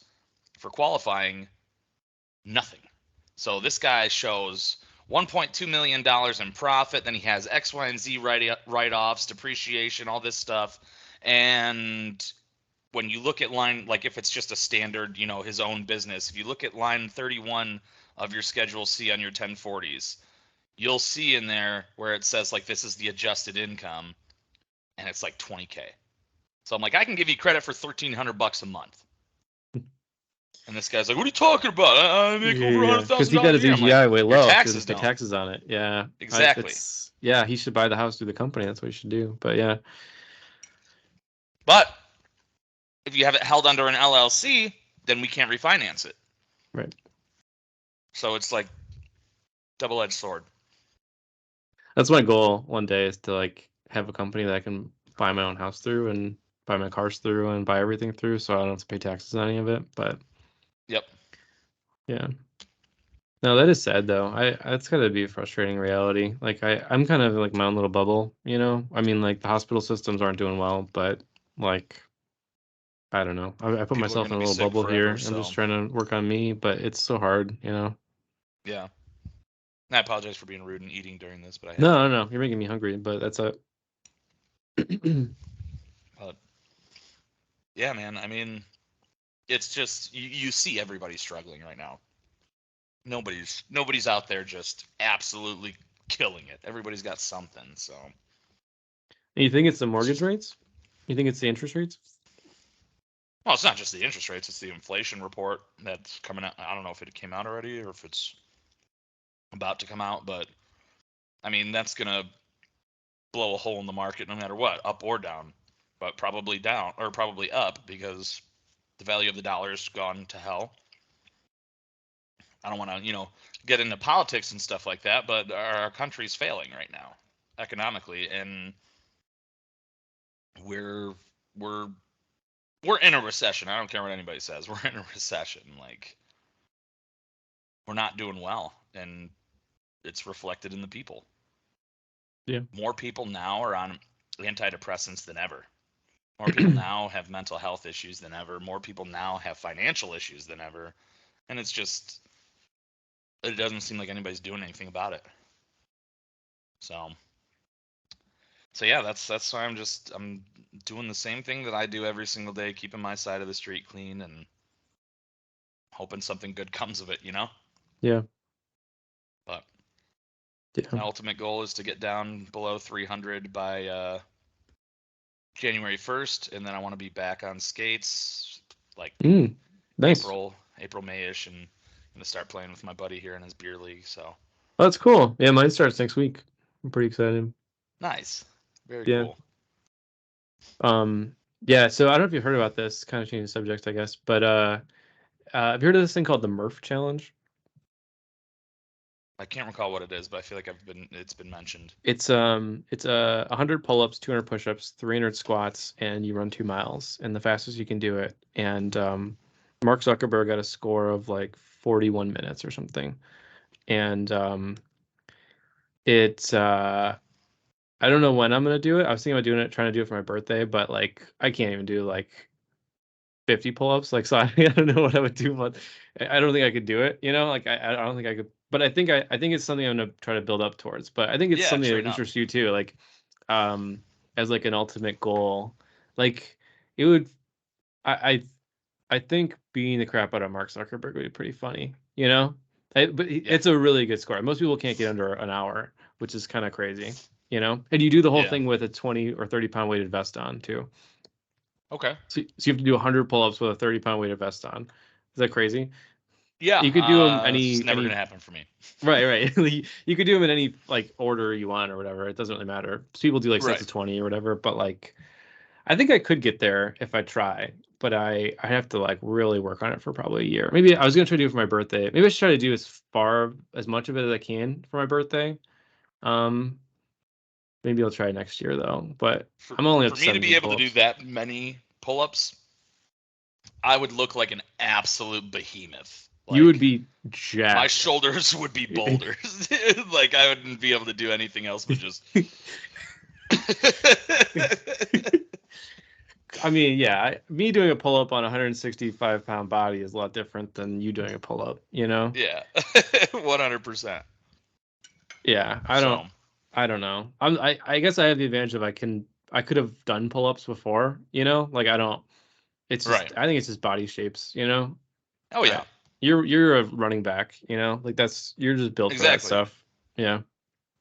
for qualifying nothing. So this guy shows $1.2 million in profit, then he has X, Y, and Z write-offs, depreciation, all this stuff, and when you look at line, like if it's just a standard, his own business, if you look at line 31 of your Schedule C on your 1040s, you'll see in there where it says like this is the adjusted income, and it's like 20K. So I'm like, I can give you credit for $1,300 a month. And this guy's like, what are you talking about? I make over Yeah, because he got $100,000 a his year. I'm like, AGI way your low because he taxes doesn't pay don't. taxes on it. Yeah, Exactly. yeah, he should buy the house through the company. That's what he should do. But yeah, But if you have it held under an LLC, then we can't refinance it. right. So it's like double-edged sword. That's my goal one day is to like have a company that I can buy my own house through and buy my cars through and buy everything through, so I don't have to pay taxes on any of it. But Yep. yeah. No, that is sad though. That's gotta be a frustrating reality. Like I'm kind of like my own little bubble, you know? I mean, like the hospital systems aren't doing well, but like I don't know. I put People are myself going in to a be little sick bubble forever, here. I'm so just trying to work on me, but it's so hard, you know? yeah. I apologize for being rude and eating during this, but I had No, to. no, no. You're making me hungry, but that's a But yeah, man. I mean, it's just you see everybody struggling right now. Nobody's out there just absolutely killing it. Everybody's got something. So You think it's the it's mortgage just rates? You think it's the interest rates? well, it's not just the interest rates. It's the inflation report that's coming out. I don't know if it came out already or if it's about to come out, but I mean that's gonna blow a hole in the market no matter what, up or down, but probably down or probably up because the value of the dollar's gone to hell. I don't want to, get into politics and stuff like that, but our country's failing right now economically, and we're we're we're in a recession. I don't care what anybody says. We're in a recession. Like we're not doing well, and it's reflected in the people. Yeah. More people now are on antidepressants than ever. More people now have mental health issues than ever. More people now have financial issues than ever, and it doesn't seem like anybody's doing anything about it. So yeah, that's why I'm doing the same thing that I do every single day, keeping my side of the street clean and hoping something good comes of it, Yeah. But Yeah. my ultimate goal is to get down below 300 by January 1st, and then I want to be back on skates like Nice. April, May-ish, and I'm gonna start playing with my buddy here in his beer league. So Oh, that's cool. Yeah, mine starts next week. I'm pretty excited. nice, very Yeah. cool. Yeah, so I don't know if you've heard about this, kind of changing the subject, I guess, but have you heard of this thing called the Murph Challenge? I can't recall what it is, but I feel like it's been mentioned. It's 100 pull-ups, 200 push-ups, 300 squats, and you run 2 miles, and the fastest you can do it. And Mark Zuckerberg got a score of like 41 minutes or something. And it's I don't know when I'm gonna do it. I was thinking about trying to do it for my birthday, but like I can't even do like 50 pull-ups. Like so, I don't know what I would do, but I don't think I could do it. You know, like I don't think I could but I think it's something I'm gonna try to build up towards. But I think it's Yeah, something that train would up. interest you too, like as like an ultimate goal. Like it would I I think beating the crap out of Mark Zuckerberg would be pretty funny, you know? But Yeah, it's a really good score. Most people can't get under an hour, which is kind of crazy, you know? And you do the whole yeah. thing with a 20 or 30-pound weighted vest on too. Okay. So you have to do 100 pull-ups with a 30-pound weighted vest on. Is that crazy? Yeah, You could do them it's just never any gonna happen for me. right. You could do them in any like order you want or whatever. It doesn't really matter. So people do like sets Right. of 20 or whatever, but like I think I could get there if I try, but I have to like really work on it for probably a year. Maybe I was gonna try to do it for my birthday. Maybe I should try to do as much of it as I can for my birthday. Um, maybe I'll try next year though. But For I'm only up for to me to be 17 able to do pull-ups. that many pull-ups, I would look like an absolute behemoth. You would Like be my jacked. shoulders would be boulders. Like I wouldn't be able to do anything else but just. I mean, yeah, me doing a pull-up on a 165-pound body is a lot different than you doing a pull-up, you know? Yeah, 100%. Yeah, So I don't know. I guess I have the advantage of I could have done pull-ups before, you know? Like I don't it's right. just I think it's just body shapes, you know? Oh I yeah, you're a running back, you know? Like you're just built for that exactly. stuff. Yeah.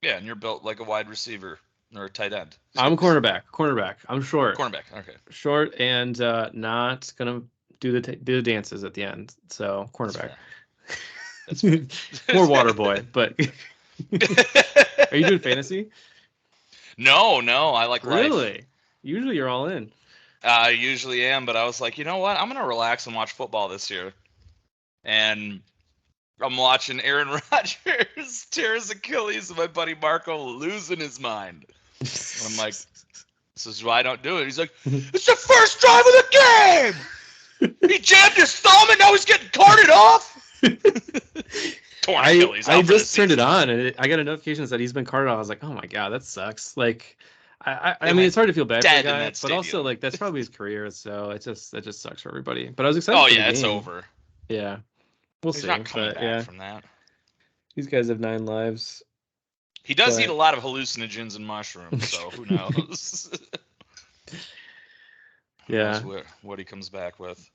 Yeah, and you're built like a wide receiver or a tight end. I'm a cornerback. I'm short. Cornerback. Okay. Short and not gonna do the dances at the end. So, That's cornerback. fair. That's fair. More water boy, but are you doing fantasy? No, no, I like life. Really? Usually you're all in. I usually am, but I was like, you know what? I'm gonna relax and watch football this year. And I'm watching Aaron Rodgers tear his Achilles and my buddy Marco losing his mind. And I'm like, this is why I don't do it. He's like, it's the first drive of the game. He jammed his thumb and now he's getting carted off. Torn Achilles I out for the just turned it season. on and I got a notification that said he's been carted off. I was like, oh my god, that sucks. Like, I They mean, it's went hard to feel bad for the dead in guy, that but also stadium. like that's probably his career, so it just sucks for everybody. But I was excited Oh for the yeah, it's game. over. Yeah, we'll He's see. not coming But back yeah, from that. these guys have 9 lives. He does eat a But lot of hallucinogens and mushrooms, so who knows? Who knows yeah, what he comes back with?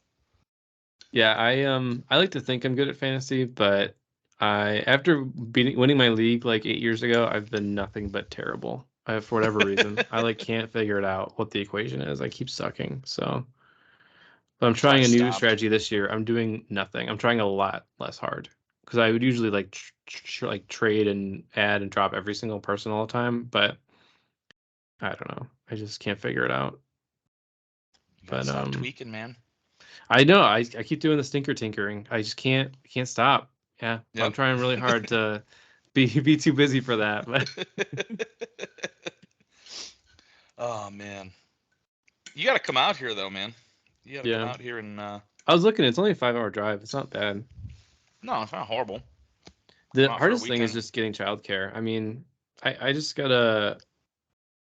yeah, I like to think I'm good at fantasy, but after winning my league like 8 years ago, I've been nothing but terrible. For whatever reason, I like can't figure it out what the equation is. I keep sucking. So, but I'm That's why I trying a new stopped. strategy this year. I'm doing nothing. I'm trying a lot less hard because I would usually like like trade and add and drop every single person all the time, but I don't know. I just can't figure it out. You gotta But stop tweaking, man. I know I keep doing the stinker tinkering. I just can't stop. Yeah, but I'm Yep. trying really hard to be too busy for that. But Oh man, you gotta come out here though, man. You gotta come yeah, out here and I was looking. It's only a 5-hour drive. It's not bad. no, it's not horrible. The Come out for a hardest thing is weekend. just getting childcare. I mean, I just gotta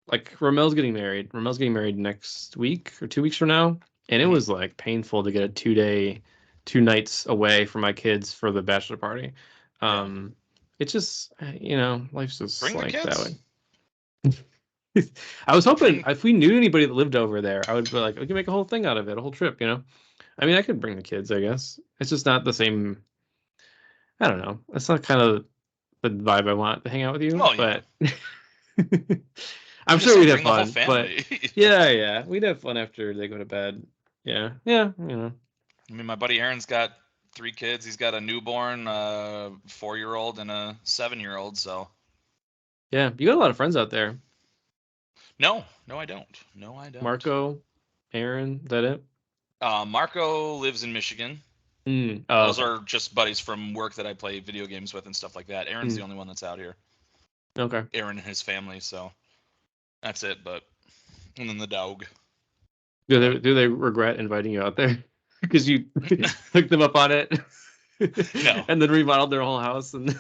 like Romel's getting married. Romel's getting married next week or 2 weeks from now, and it Hmm. was like painful to get a 2 day, 2 nights away from my kids for the bachelor party. Yeah. Um, it's just you know life's just Bring the like that kids. way. I was hoping Bring. if we knew anybody that lived over there, I would be like, we could make a whole thing out of it, a whole trip, you know? I mean, I could bring the kids, I guess. It's just not the same. I don't know. It's not kind of the vibe I want to hang out with you, Well, you know, but I'm I'm just sure we'd saying, have bring the whole fun. But family. yeah, we'd have fun after they go to bed. Yeah, you know. I mean, my buddy Aaron's got 3 kids. He's got a newborn, 4-year-old, and a 7-year-old. So Yeah, you got a lot of friends out there. no, no, I don't. No, I don't. Marco, Aaron, is that it? Marco lives in Michigan. Oh, Those okay. are just buddies from work that I play video games with and stuff like that. Aaron's the Mm, only one that's out here. okay. Aaron and his family. So that's it. But and then the dog. But Do they regret inviting you out there because you hooked them up on it no, and then remodeled their whole house and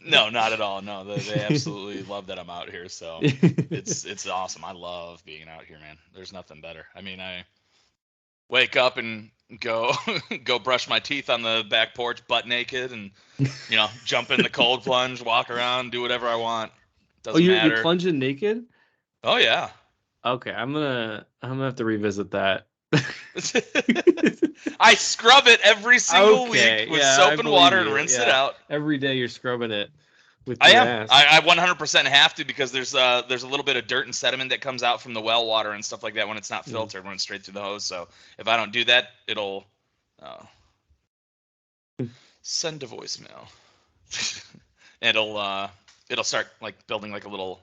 no, not at all. No, they absolutely love that I'm out here. So it's awesome. I love being out here, man. There's nothing better. I mean, wake up and go go brush my teeth on the back porch butt naked and jump in the cold plunge, walk around, do whatever I want. Oh, Doesn't you're matter. plunging naked? Oh yeah. Okay, I'm gonna have to revisit that. I scrub it every single week Okay, with yeah, I soap and believe water and you. rinse it Yeah, out. every day you're scrubbing it with I your am. ass. I 100% have to because there's a little bit of dirt and sediment that comes out from the well water and stuff like that when it's not Mm. filtered, when it's straight through the hose. So if I don't do that, it'll uh, send a voicemail. it'll it'll start like building like a little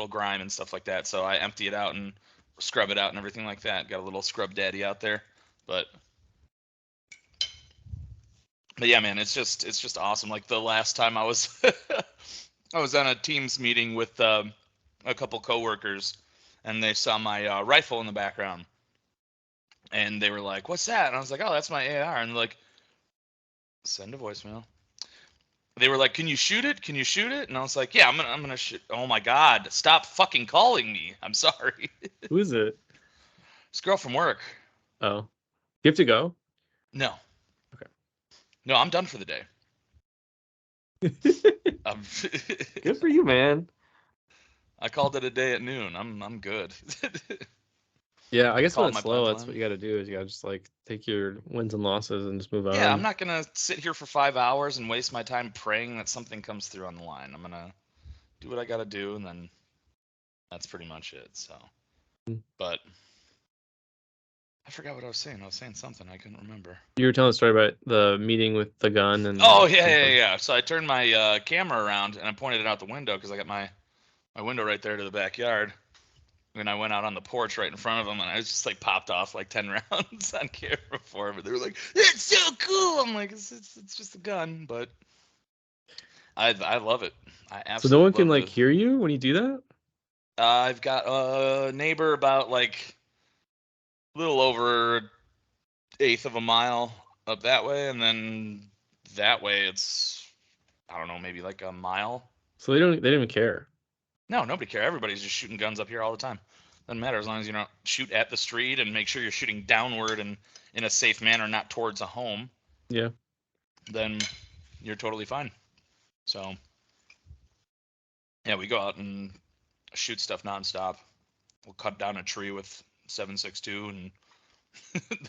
grime and stuff like that. So I empty it out and scrub it out and everything like that. Got a little scrub daddy out there, but yeah, man, it's just awesome. Like the last time I was I was on a Teams meeting with a couple coworkers, and they saw my rifle in the background, and they were like, "What's that?" And I was like, "Oh, that's my AR." And they're like, "Send a voicemail." They were like, "Can you shoot it? Can you shoot it?" And I was like, "Yeah, I'm gonna shoot." Oh my God, stop fucking calling me. I'm sorry. Who is it? This girl from work. Oh, you have to go. No, Okay. no, I'm done for the day. Um, Good for you, man. I called it a day at noon. I'm good. Yeah, I guess when Called it's my slow, that's what pipeline. you got to do. Is you got to just like take your wins and losses and just move Yeah, I'm on. not gonna sit here for 5 hours and waste my time praying that something comes through on the line. I'm gonna do what I gotta do, and then that's pretty much it. So, but I forgot what I was saying. I was saying something I couldn't remember. You were telling a story about the meeting with the gun and Oh yeah, yeah, something. yeah. So I turned my camera around and I pointed it out the window because I got my window right there to the backyard. And I went out on the porch right in front of them, and I was just like popped off like 10 rounds on camera for them. But they were like, "It's so cool." I'm like, "It's just a gun," but I love it. I So no one absolutely can love like the. hear you when you do that? I've got a neighbor about like a little over eighth of a mile up that way, and then that way it's I don't know, maybe like a mile. So they don't even care. No, nobody care. Everybody's just shooting guns up here all the time. Doesn't matter as long as you don't shoot at the street and make sure you're shooting downward and in a safe manner, not towards a home. Yeah. Then you're totally fine. So yeah, we go out and shoot stuff nonstop. We'll cut down a tree with 7.62 and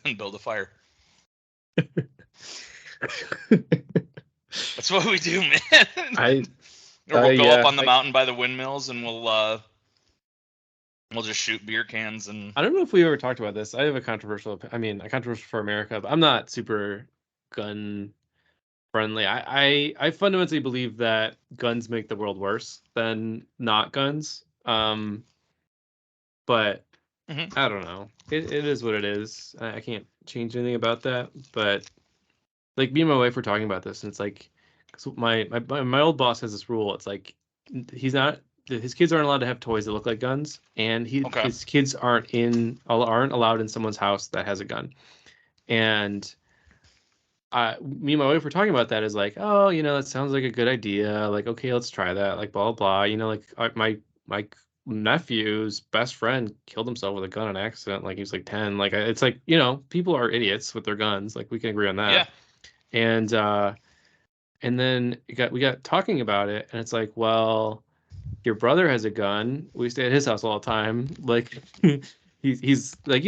then build a fire. That's what we do, man. I Or we'll go up yeah, on the mountain by the windmills and we'll just shoot beer cans and I don't know if we ever talked about this. I have a controversial, I mean, a controversial for America, but I'm not super gun friendly. I fundamentally believe that guns make the world worse than not guns. But Mhm. I don't know. It is what it is. I can't change anything about that. But like me and my wife were talking about this, and it's like, so my old boss has this rule. It's like he's not his kids aren't allowed to have toys that look like guns, and Okay. his kids aren't allowed in someone's house that has a gun. And me and my wife were talking about that as like, oh, that sounds like a good idea. Like, okay, let's try that. Like, blah blah blah. Like my nephew's best friend killed himself with a gun on accident. Like he was like 10. Like it's like people are idiots with their guns. Like we can agree on Yeah. that. And then we got talking about it, and it's like, well, your brother has a gun. We stay at his house all the time. Like he's like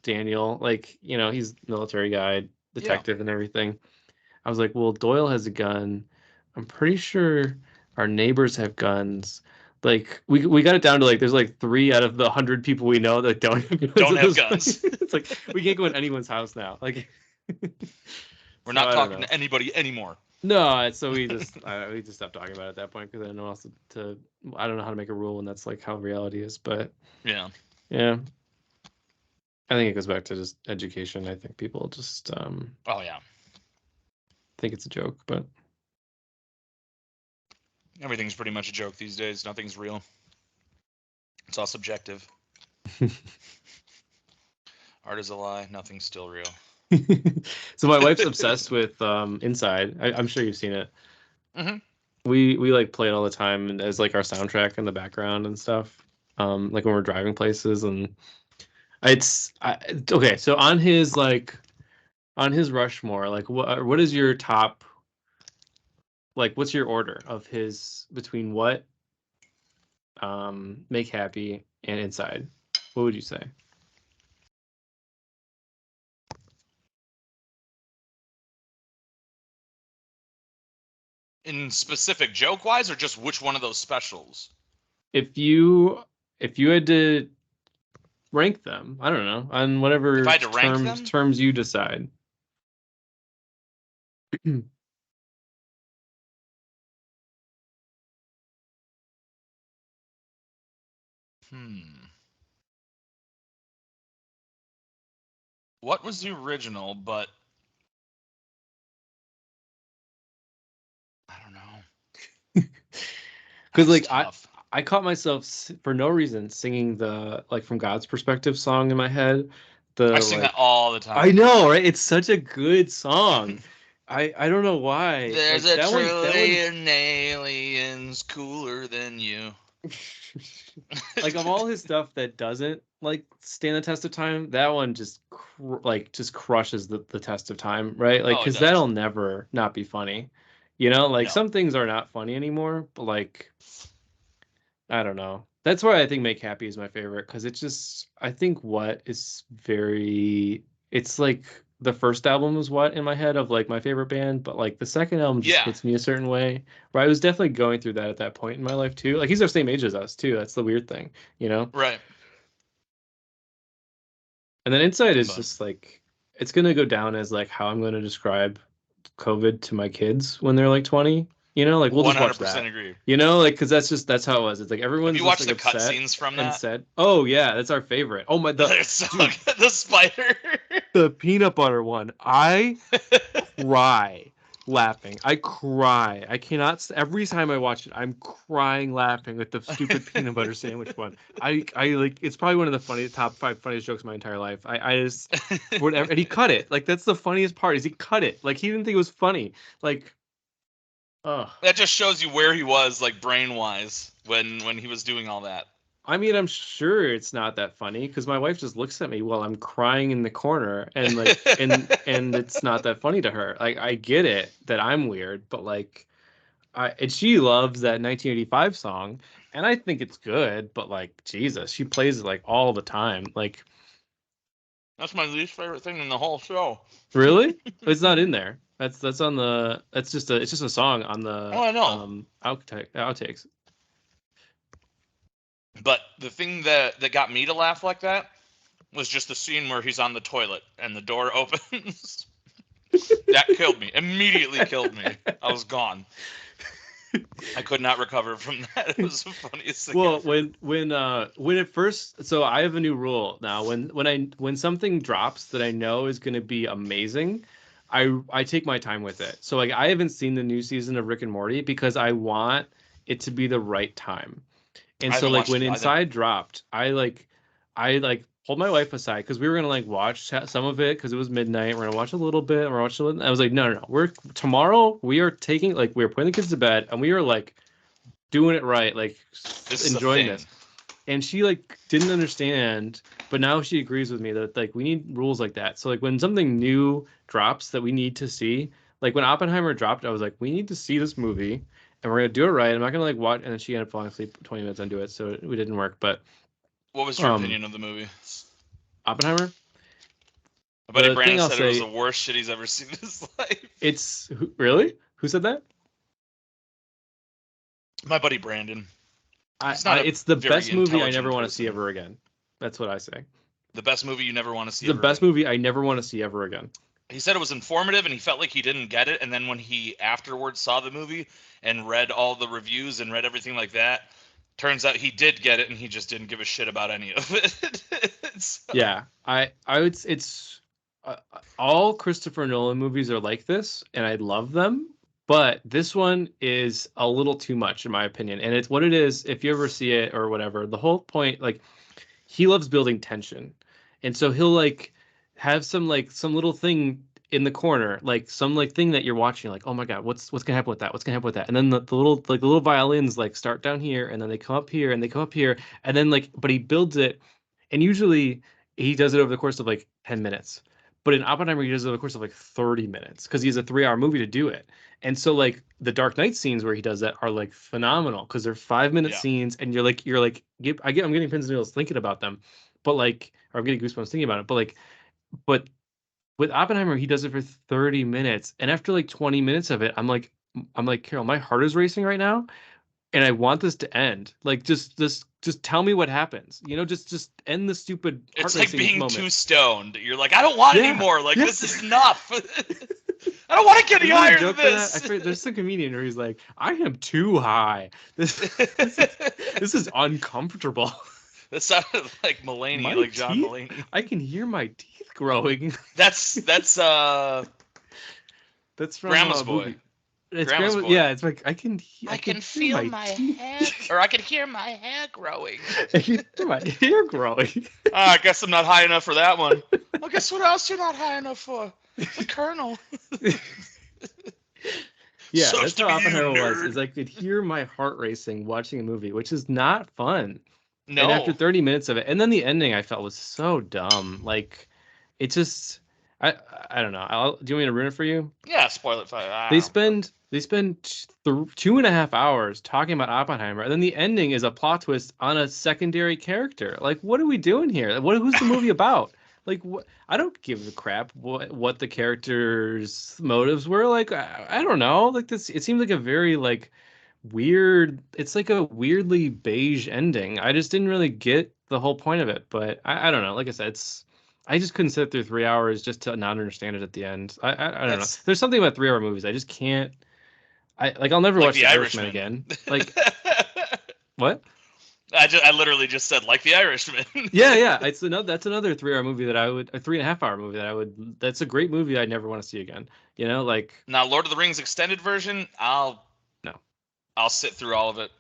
Daniel. Like he's military guy, Yeah. detective, and everything. I was like, well, Doyle has a gun. I'm pretty sure our neighbors have guns. Like we got it down to like there's like 3 out of the 100 people we know that don't have guns Don't at have this point. guns. It's like we can't go in anyone's house now. Like We're so not I don't talking know. to anybody anymore. No, so we just stopped talking about it at that point because I don't know else to I don't know how to make a rule and that's like how reality is. But Yeah. yeah, I think it goes back to just education. I think people just Oh yeah. think it's a joke, but Everything's pretty much a joke these days. Nothing's real. It's all subjective. Art is a lie. Nothing's still real. so my wife's obsessed with Inside. I'm sure you've seen it. Hmm. We like play it all the time as like our soundtrack in the background and stuff. Like when we're driving places and Okay. So on his Rushmore, like what is your top? Like, what's your order of his between what, Make Happy and Inside? What would you say? In specific joke wise, or just which one of those specials? If you had to rank them, I don't know, on If I whatever had to rank them, terms you decide. hmm. What was the original? But I don't know. Because That's like tough. I caught myself for no reason singing the like From God's Perspective song in my head. I The sing that like all the I time. know, right? It's such a good song. I don't know why. There's Like a that one trillion aliens cooler than you. like of all his stuff that doesn't like stand the test of time, that one just just crushes the test of time, right? Like Oh, it because does. that'll never not be funny. You know, like No. some things are not funny anymore, but like I don't know. That's why I think Make Happy is my favorite because it's just I think What is very it's like the first album was What in my head of like my favorite band, but like the second album just Yeah. hits me a certain way. Where I was definitely going through that at that point in my life too. Like he's the same age as us too. That's the weird thing, you know? Right. And then Inside is But just like it's gonna go down as like how I'm gonna describe COVID to my kids when they're like 20. You know, like we'll just watch 100% that. agree. You know, like because that's how it was. It's like Have everyone's you just watched like the upset cutscenes from and that? said, "Oh yeah, that's our favorite." Oh my the They're so dude, good. The spider. the peanut butter one. I cry laughing. I cry. I cannot. Every time I watch it, I'm crying laughing with the stupid peanut butter sandwich one. I like. It's probably one of the top five funniest jokes of my entire life. I just whatever. And he cut it. Like that's the funniest part. Is he cut it? Like he didn't think it was funny. Like, ugh. That just shows you where he was, like brain wise, when he was doing all that. I mean, I'm sure it's not that funny because my wife just looks at me while I'm crying in the corner and like and it's not that funny to her. Like I get it that I'm weird, but like and she loves that 1985 song and I think it's good, but like Jesus, she plays it like all the time. Like That's my least favorite thing in the whole show. really? It's not in there. That's on the that's just a it's just a song on Oh, the I know. outtakes. But the thing that got me to laugh like that was just the scene where he's on the toilet and the door opens. That killed me. Immediately killed me. I was gone. I could not recover from that. It was the funniest thing Well, ever. when it first, so I have a new rule now. When something drops that I know is going to be amazing, I take my time with it. So like I haven't seen the new season of Rick and Morty because I want it to be the right time. And I so haven't like watched when it either. Inside dropped, I pulled my wife aside because we were gonna like watch some of it because it was midnight. We're gonna watch a little bit. We're watching. I was like, no, no, no. We're tomorrow. We are taking like we are putting the kids to bed and we are like doing it right, like This is a enjoying thing. this. And she like didn't understand, but now she agrees with me that like we need rules like that. So like when something new drops that we need to see, like when Oppenheimer dropped, I was like, we need to see this movie and we're gonna do it right. I'm not gonna like watch and then she ended up falling asleep 20 minutes into it, so it didn't work. But What was your um opinion of the movie? Oppenheimer, My buddy the thing Brandon I'll said it was the say, worst shit he's ever seen in his life. really? Who said that? My buddy Brandon. He's I not a it's the very best movie I never intelligent want to see person. ever again. That's what I say. The best movie you never want to It's see the ever best again. movie I never want to see ever again. He said it was informative and he felt like he didn't get it. And then when he afterwards saw the movie and read all the reviews and read everything like that, turns out he did get it and he just didn't give a shit about any of it. So, Yeah, I would. It's all Christopher Nolan movies are like this, and I love them. But this one is a little too much, in my opinion. And it's what it is. If you ever see it or whatever, the whole point, like he loves building tension, and so he'll like have some little thing in the corner, like some like thing that you're watching, like oh my God, what's gonna happen with that? What's gonna happen with that? And then the little like the little violins like start down here, and then they come up here, and they come up here, and then like but he builds it, and usually. he does it over the course of like 10 minutes. But in Oppenheimer, he does it over the course of like 30 minutes because he has a 3 hour movie to do it. And so like the Dark Knight scenes where he does that are like phenomenal because they're 5 minute Yeah. scenes and you're like I'm getting pins and needles thinking about them, but like or I'm getting goosebumps thinking about it. But with Oppenheimer, he does it for 30 minutes, and after like 20 minutes of it, I'm like Carol, my heart is racing right now, and I want this to end. Like just tell me what happens. Just end the stupid heart It's like racing being moment. too stoned. You're like, I don't want any Yeah, more. Like, yeah. this is enough. I don't want to get any Isn't there a higher than joke for that? I this. forget, there's some comedian where he's like, "I am too high. This is uncomfortable. That sounded like Mulaney, My like John teeth. Mulaney. I can hear my teeth growing." That's That's from Grandma's a Boy. movie. It's Grandma's grandma. Boy. Yeah, it's like I I can can hear feel my my teeth. head, or I can hear my hair growing. I can hear my hair growing. I guess I'm not high enough for that one. Well, guess what else you're not high enough for? The Colonel. Yeah, Sucks that's to how be you, Oppenheimer was. nerd. Is I could hear my heart racing watching a movie, which is not fun. And after No. 30 minutes of it, and then the ending I felt was so dumb. Like it just I I don't know. Do you want me to ruin it for you? Yeah, spoil it. I They don't care. spend 2.5 hours talking about Oppenheimer, and then the ending is a plot twist on a secondary character. Like, what are we doing here? Who's the movie about? Like, what? I don't give a crap what the character's motives were. Like, I don't know. Like this, it seems like a very like weird. It's like a weirdly beige ending. I just didn't really get the whole point of it. But I don't know. Like I said, I just couldn't sit through 3 hours just to not understand it at the end. I don't know. That's There's something about 3 hour movies. I just can't. I'll never like watch The The Irishman Irishman. again. Like what? I literally just said like The Irishman. Yeah. That's another 3 hour movie that I would a 3.5 hour movie that I would. That's a great movie I'd never want to see again. Like Now, Lord of the Rings extended version, no. I'll sit through all of it.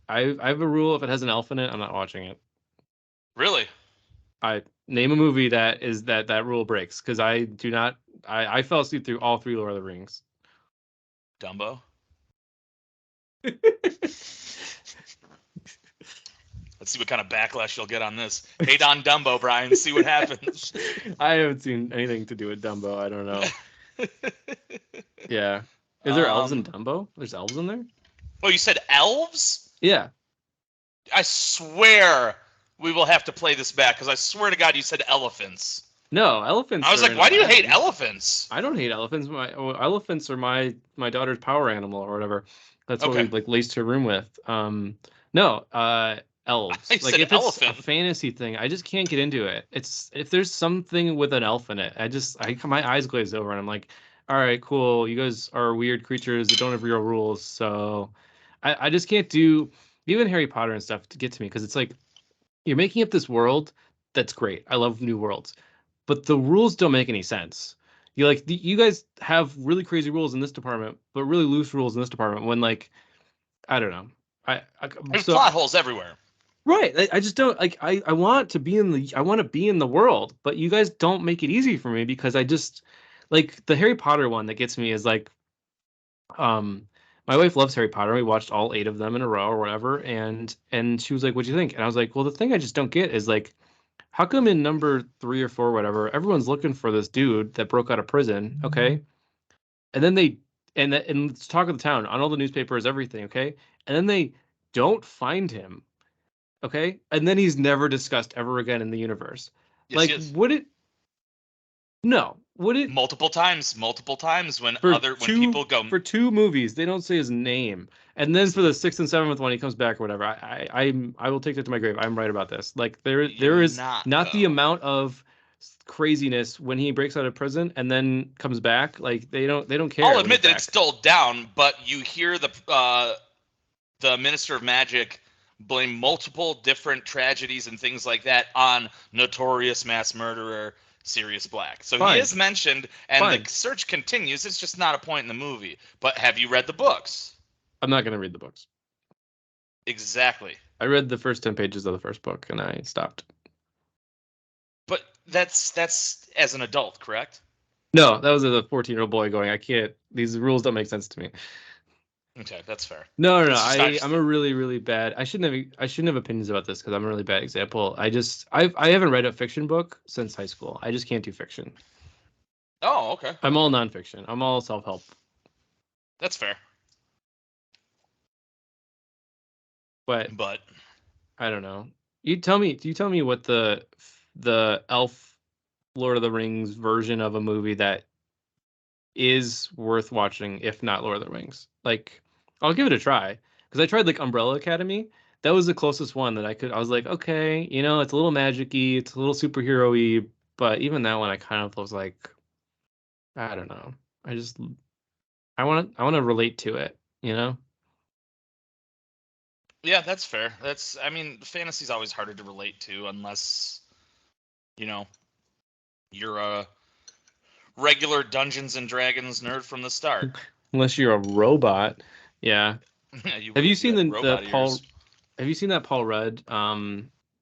I have a rule: if it has an elf in it, I'm not watching it. Really? I name a movie that rule breaks because I do not. I fell asleep through all three Lord of the Rings. Dumbo? Let's see what kind of backlash you'll get on this. Hate on Dumbo, Bryan. See what happens. I haven't seen anything to do with Dumbo. I don't know. Yeah. Is there elves in um, Dumbo? There's elves in there? oh, you said elves? Yeah. I swear we will have to play this back because I swear to God you said elephants. No, I elephants was are like, in why do you hate Aladdin. elephants? I don't hate elephants. Elephants are my daughter's power animal or whatever. That's what Okay. we like laced her room with. No, I elves. Like said if it's a elephant. fantasy thing, I just can't get into it. It's if there's something with an elf in it, my eyes glaze over and I'm like, all right, cool. You guys are weird creatures that don't have real rules. So I just can't do even Harry Potter and stuff to get to me because it's like you're making up this world that's great. I love new worlds, but the rules don't make any sense. You guys have really crazy rules in this department, but really loose rules in this department. When like I don't know, I There's so plot holes everywhere. right. I just don't like. I want to be in the. I want to be in the world, but you guys don't make it easy for me because I just like the Harry Potter one that gets me is like um. My wife loves Harry Potter. We watched all 8 of them in a row or whatever, and she was like, "What'd you think?" And I was like, "Well, the thing I just don't get is like, how come in number 3 or 4, whatever, everyone's looking for this dude that broke out of prison, okay? And then and it's talk of the town on all the newspapers, everything, okay? And then they don't find him, okay? And then he's never discussed ever again in the universe. Yes, Like, yes. would it Multiple times when for when two people go, for 2 movies they don't say his name, and then for the 6th and 7th one he comes back or whatever. I will take that to my grave. I'm right about this. Like there you're is not not the though. amount of craziness when he breaks out of prison and then comes back. Like they don't I'll care when he's admit that it's back. dulled down, but you hear the Minister of Magic blame multiple different tragedies and things like that on notorious mass murderer Sirius Black. So he Fine, is mentioned, and the fine. search continues. It's just not a point in the movie. But have you read the books? I'm not gonna read the books. Exactly. I read the first 10 pages of the first book and I stopped. But that's as an adult, correct? No, that was a 14-year-old boy going, I can't. These rules don't make sense to me. Okay, that's fair. No. It's just I'm a really, really bad. I shouldn't have opinions about this because I'm a really bad example. I haven't read a fiction book since high school. I just can't do fiction. Oh, okay, I'm all okay, nonfiction. I'm all self-help. that's fair. But But I don't know. You tell me what the Elf Lord of the Rings version of a movie that is worth watching, if not Lord of the Rings. Like, I'll give it a try because I tried like Umbrella Academy. That was the closest one that I could. I was like, okay, it's a little magic-y, it's a little superhero-y, but even that one, I kind of was like, I don't know. I just I want to relate to it, you know? yeah, that's fair. I mean, fantasy's always harder to relate to unless you know you're a regular Dungeons and Dragons nerd from the start. Unless you're a robot. Yeah. You Have would you if you seen had the robot Paul? ears. Have you seen that Paul Rudd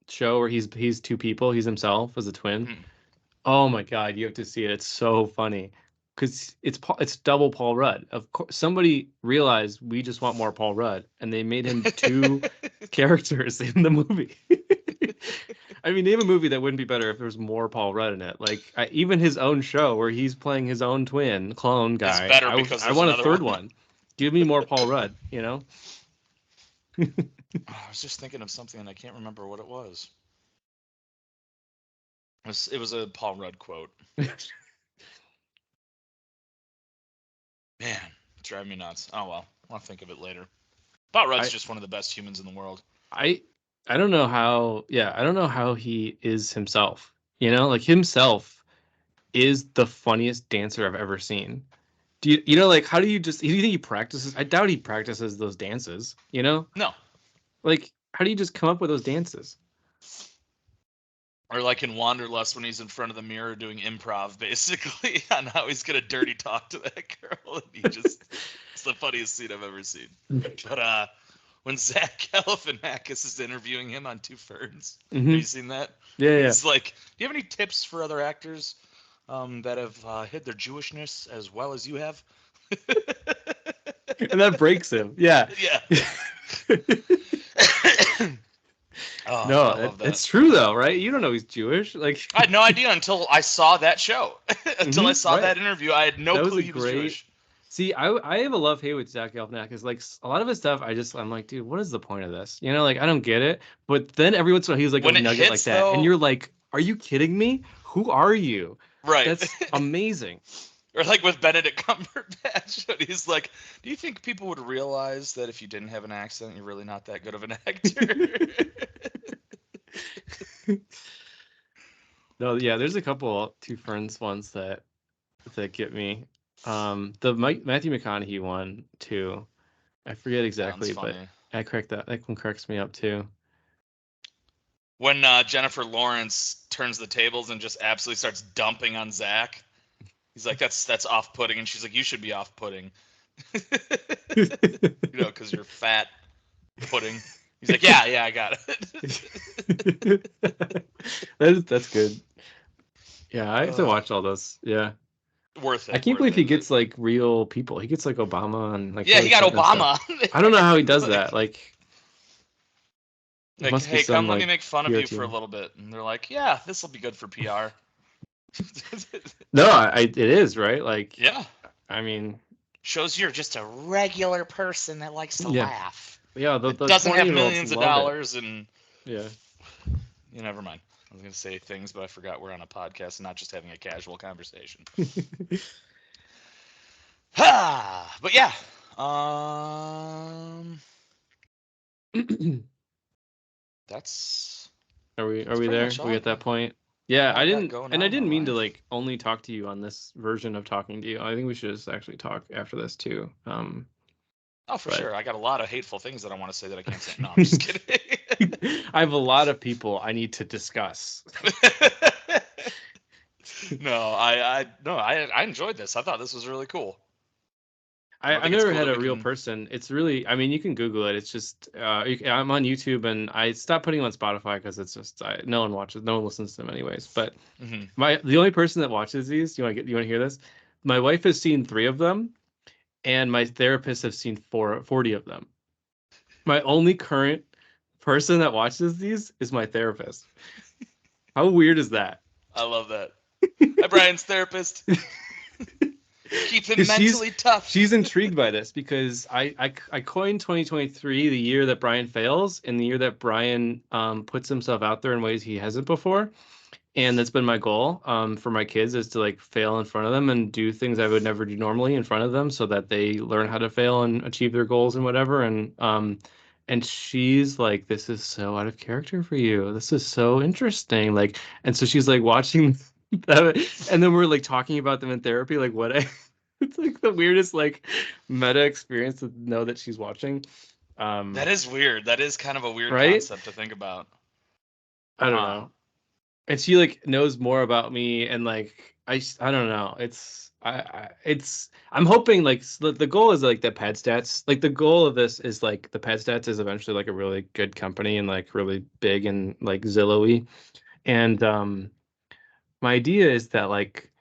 show where he's two people, he's himself as a twin? Hmm. Oh my God, you have to see it. It's so funny because it's double Paul Rudd. Of course, somebody realized we just want more Paul Rudd, and they made him two characters in the movie. I mean, name a movie that wouldn't be better if there was more Paul Rudd in it. Like even his own show where he's playing his own twin clone Is guy. better because I there's want a another third one. one. Give me more Paul Rudd. You know. I was just thinking of something and I can't remember what it was. It was a Paul Rudd quote. Man, it's driving me nuts. Oh well, I'll think of it later. Paul Rudd's I just one of the best humans in the world. I I don't know how. Yeah, I don't know how he is himself. Like himself is the funniest dancer I've ever seen. Like how do you think he practices? I doubt he practices those dances, No, Like how do you just come up with those dances? or like in Wanderlust when he's in front of the mirror doing improv, basically on how he's gonna dirty talk to that girl, and it's the funniest scene I've ever seen. But when Zach Galifianakis is interviewing him on Two Ferns, have Hmm. you seen that? Yeah, And yeah. he's like, "Do you have any tips for other actors that have hid their Jewishness as well as you have?" And that breaks him. Yeah. Yeah. Oh, No, I love that. it's true though, right? You don't know he's Jewish. Like, I had no idea until I saw that show. Until I saw right. that interview, I had no That was clue a he was great. Jewish. See, I have a love hate with Zach Galifianakis. Like a lot of his stuff, I'm like, dude, what is the point of this? Like I don't get it. But then every once in a while, he's like a When it nugget like hits, that, and though, you're like, are you kidding me? Who are you? right. That's amazing. Or like with Benedict Cumberbatch, when he's like, "Do you think people would realize that if you didn't have an accent, you're really not that good of an actor?" No, yeah, there's a couple Two Ferns ones that get me. The Matthew McConaughey one too. I forget That one's exactly, but funny. I crack that one cracks me up too. When Jennifer Lawrence turns the tables and just absolutely starts dumping on Zach, he's like, "That's off-putting," and she's like, "You should be off-putting," because you're fat pudding. He's like, "Yeah, yeah, I got it." That's good. Yeah, I have to uh, watch all those. Yeah. worth I it, can't worth believe he it. gets like real people. He gets like Obama and like Yeah, Hillary he got Clinton and stuff. Obama. I don't know how he does that. like, Like it like, must be hey, some come, let me like make fun of PR you for a team. little bit, and they're like, "Yeah, this will be good for PR." No, it is, right? Like Yeah, I mean, shows you're just a regular person that likes to yeah. laugh, Yeah, that the doesn't have 20-year-olds millions of love it. dollars, and Yeah. never mind. I was gonna say things, but I forgot we're on a podcast and not just having a casual conversation. Ha! But yeah, that's Are we pretty there? much We all at that point? Yeah, I got going I on in my didn't mean to life. like only talk to you on this version of talking to you. I think we should just actually talk after this too. Oh, for But sure. I got a lot of hateful things that I want to say that I can't say. No, I'm just kidding. I have a lot of people I need to discuss. No, I enjoyed this. I thought this was really cool. I I've think it's never cool had that a we real can. person. It's really, I mean, you can Google it. It's just, I'm on YouTube and I stopped putting them on Spotify because it's just, no one watches, no one listens to them anyways. But Mhm. the only person that watches these, you want to hear this? My wife has seen 3 of them and my therapist has seen 40 of them. My only current person that watches these is my therapist. How weird is that? I love that. Hi, Bryan's therapist. Keep him Because mentally tough. she's intrigued by this because I coined 2023 the year that Bryan fails and the year that Bryan puts himself out there in ways he hasn't before. And that's been my goal for my kids is to like fail in front of them and do things I would never do normally in front of them so that they learn how to fail and achieve their goals and whatever. And she's like, this is so out of character for you. This is so interesting. Like, and so she's like watching them, and then we're like talking about them in therapy, like what I it's like the weirdest like meta experience to know that she's watching. That is weird. That is kind of a weird Right? concept to think about. I don't Huh. know. And she like knows more about me and like I don't know. I'm hoping like the goal is like the pad stats. Like the goal of this is like the pad stats is eventually like a really good company and like really big and like Zillow-y. And my idea is that like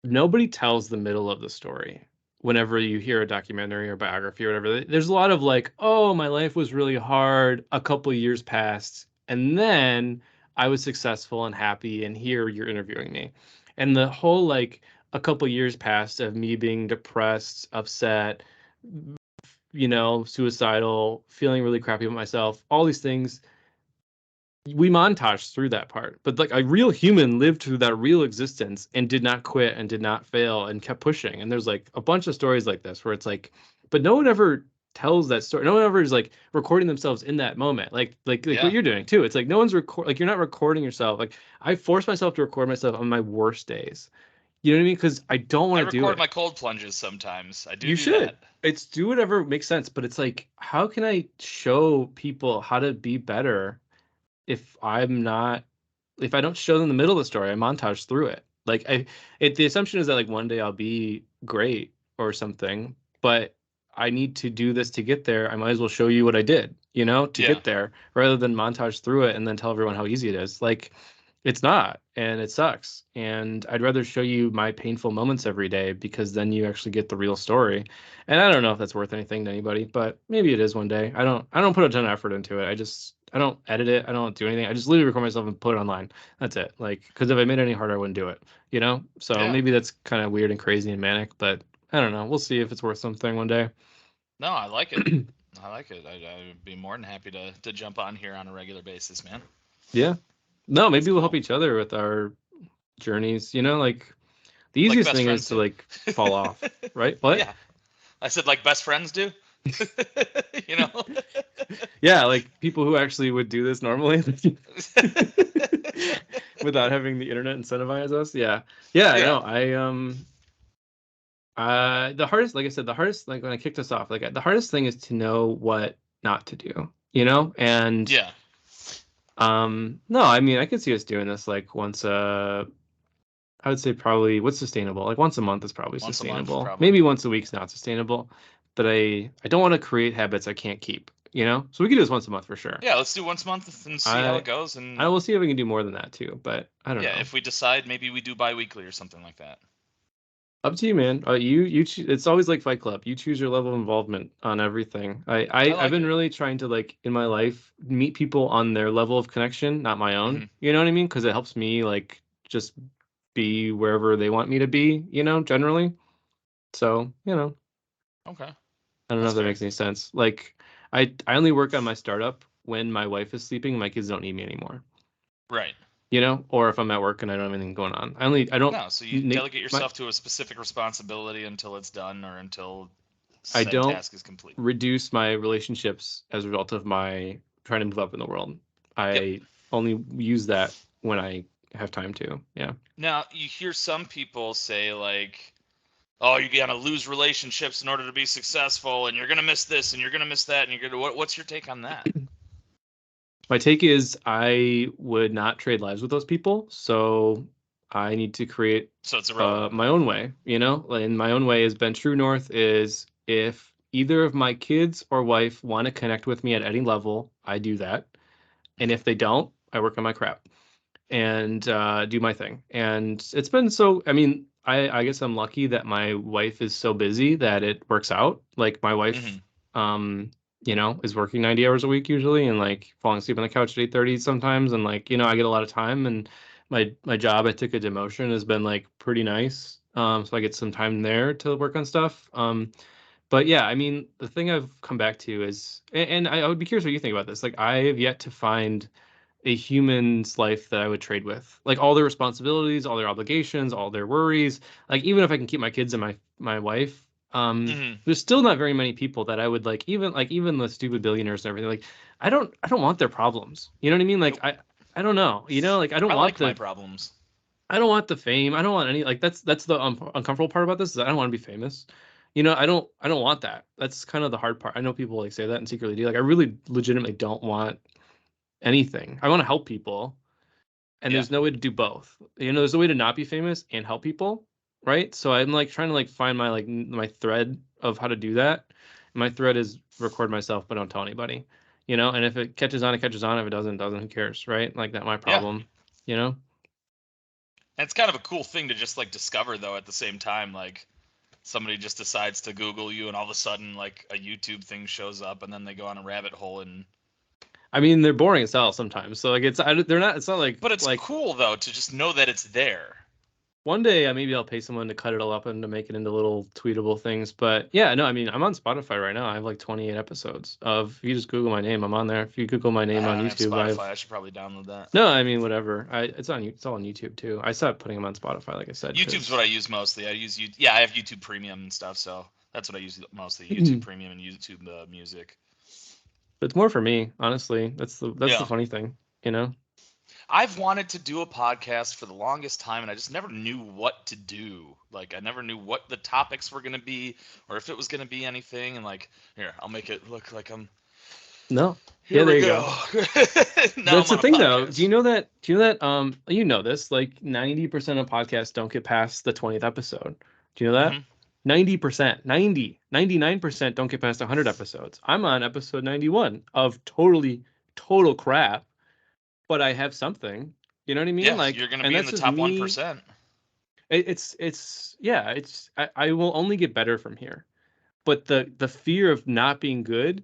nobody tells the middle of the story whenever you hear a documentary or biography or whatever. There's a lot of like, oh, my life was really hard, a couple years passed, and then I was successful and happy, and here you're interviewing me. And the whole like a couple years passed of me being depressed, upset, suicidal, feeling really crappy about myself, all these things we montage through that part, but like a real human lived through that real existence and did not quit and did not fail and kept pushing. And there's like a bunch of stories like this where it's like, but no one ever tells that story. No one ever is like recording themselves in that moment, like what Yeah. you're doing too. It's like no one's like you're not recording yourself. Like I force myself to record myself on my worst days. You know what I mean? Because I don't I want to do record it. my cold plunges sometimes. I do You do that. should. It's do whatever makes sense, but it's like, how can I show people how to be better if I'm not if I don't show them the middle of the story, I montage through it. Like the assumption is that like one day I'll be great or something, but I need to do this to get there. I might as well show you what I did, to Yeah. get there rather than montage through it and then tell everyone how easy it is. Like it's not, and it sucks. And I'd rather show you my painful moments every day because then you actually get the real story. And I don't know if that's worth anything to anybody, but maybe it is one day. I don't put a ton of effort into it. I don't edit it. I don't do anything. I just literally record myself and put it online. That's it. Like, because if I made it any harder, I wouldn't do it, So Yeah. maybe that's kind of weird and crazy and manic, but I don't know. We'll see if it's worth something one day. No, I like it. I like it. I'd be more than happy to jump on here on a regular basis, man. Yeah. No, That's maybe we'll help cool. each other with our journeys, like the Like easiest best thing is friends to do. like fall off, right? What? Yeah. I said like best friends do. you know? Yeah, like people who actually would do this normally without having the internet incentivize us. Yeah. Yeah, yeah. no, the hardest, like I said, the hardest, like when I kicked us off, like the hardest thing is to know what not to do, And Yeah. no, I mean, I could see us doing this like I would say probably what's sustainable. Like once a month is probably Once a month, sustainable. probably. Maybe once a week's not sustainable, but I don't want to create habits I can't keep, So we could do this once a month for sure. Yeah, let's do once a month and see how it I goes. I And will see if we can do more than that too, but I don't yeah, know. if we decide maybe we do bi-weekly or something like that. Up to you, man. It's always like Fight Club. You choose your level of involvement on everything. I I've like been it. really trying to like in my life meet people on their level of connection, not my own. Hmm. You know what I mean? Because it helps me like just be wherever they want me to be, generally. So, Okay. I don't know That's if that fair. makes any sense. Like I only work on my startup when my wife is sleeping and my kids don't need me anymore. Right. Or if I'm at work and I don't have anything going on. I don't No, so you make delegate my yourself to a specific responsibility until it's done or until I said don't task is complete. reduce my relationships as a result of my trying to move up in the world. Yep. I only use that when I have time to. Yeah. Now, you hear some people say like, "Oh, you're gonna lose relationships in order to be successful, and you're gonna miss this, and you're gonna miss that, and you're gonna." What's your take on that? My take is I would not trade lives with those people, so I need to create So it's irrelevant my then. own way, And my own way has been true north is if either of my kids or wife want to connect with me at any level, I do that. And if they don't, I work on my crap and do my thing. And it's been so, I mean, I guess I'm lucky that my wife is so busy that it works out. Like my Hmm. wife, is working 90 hours a week usually, and like falling asleep on the couch at 8:30 sometimes, and like, I get a lot of time, and my job, I took a demotion, has been like pretty nice. So I get some time there to work on stuff. But yeah, I mean, the thing I've come back to is, and I would be curious what you think about this. Like, I have yet to find a human's life that I would trade with. Like all their responsibilities, all their obligations, all their worries. Like even if I can keep my kids and my wife, Hmm. there's still not very many people that I would even the stupid billionaires and everything. Like I don't want their problems. You know what I mean? Like Nope. I don't know. Like I like my problems. I don't want the fame. I don't want any like that's the uncomfortable part about this is I don't want to be famous. I don't want that. That's kind of the hard part. I know people like say that and secretly do. Like I really legitimately don't want anything. I want to help people, and Yeah. there's no way to do both. There's a way to not be famous and help people, right? So I'm like trying to like find my thread of how to do that. My thread is record myself but don't tell anybody. And if it catches on, it catches on. If it doesn't, it doesn't. Who cares, right? Like that my Yeah. problem, you know? And it's kind of a cool thing to just like discover though at the same time. Like somebody just decides to Google you and all of a sudden like a YouTube thing shows up and then they go on a rabbit hole and I mean, they're boring as hell sometimes. So like they're not. It's not but it's like cool though to just know that it's there. one day maybe I'll pay someone to cut it all up and to make it into little tweetable things. But yeah, no, I mean I'm on Spotify right now. I have like 28 episodes of. If you just Google my name, I'm on there. If you Google my name I on don't have YouTube, I Spotify. have. I should probably download that. No, I mean whatever. It's all on YouTube too. I stopped putting them on Spotify, like I said, YouTube's what because I use mostly. I use you. Yeah, I have YouTube Premium and stuff, so that's what I use mostly. YouTube Premium and YouTube Music. it's more for me, honestly. That's the Yeah. funny thing, you know. I've wanted to do a podcast for the longest time, and I just never knew what to do. Like, I never knew what the topics were going to be, or if it was going to be anything. And like, here, I'll make it look like I'm. No, Here yeah, we there you go. go. Now That's I'm the on a thing, though. Do podcast. you know that? Do you know that? You know this. Like 90% of podcasts don't get past the 20th episode. Do you know that? Hmm. 90%, 99% don't get past 100 episodes. I'm on episode 91 of total crap, but I have something. You know what I mean? Yeah, Like, you're going to and be in that's the just top one me. percent. Yeah. I will only get better from here. But the fear of not being good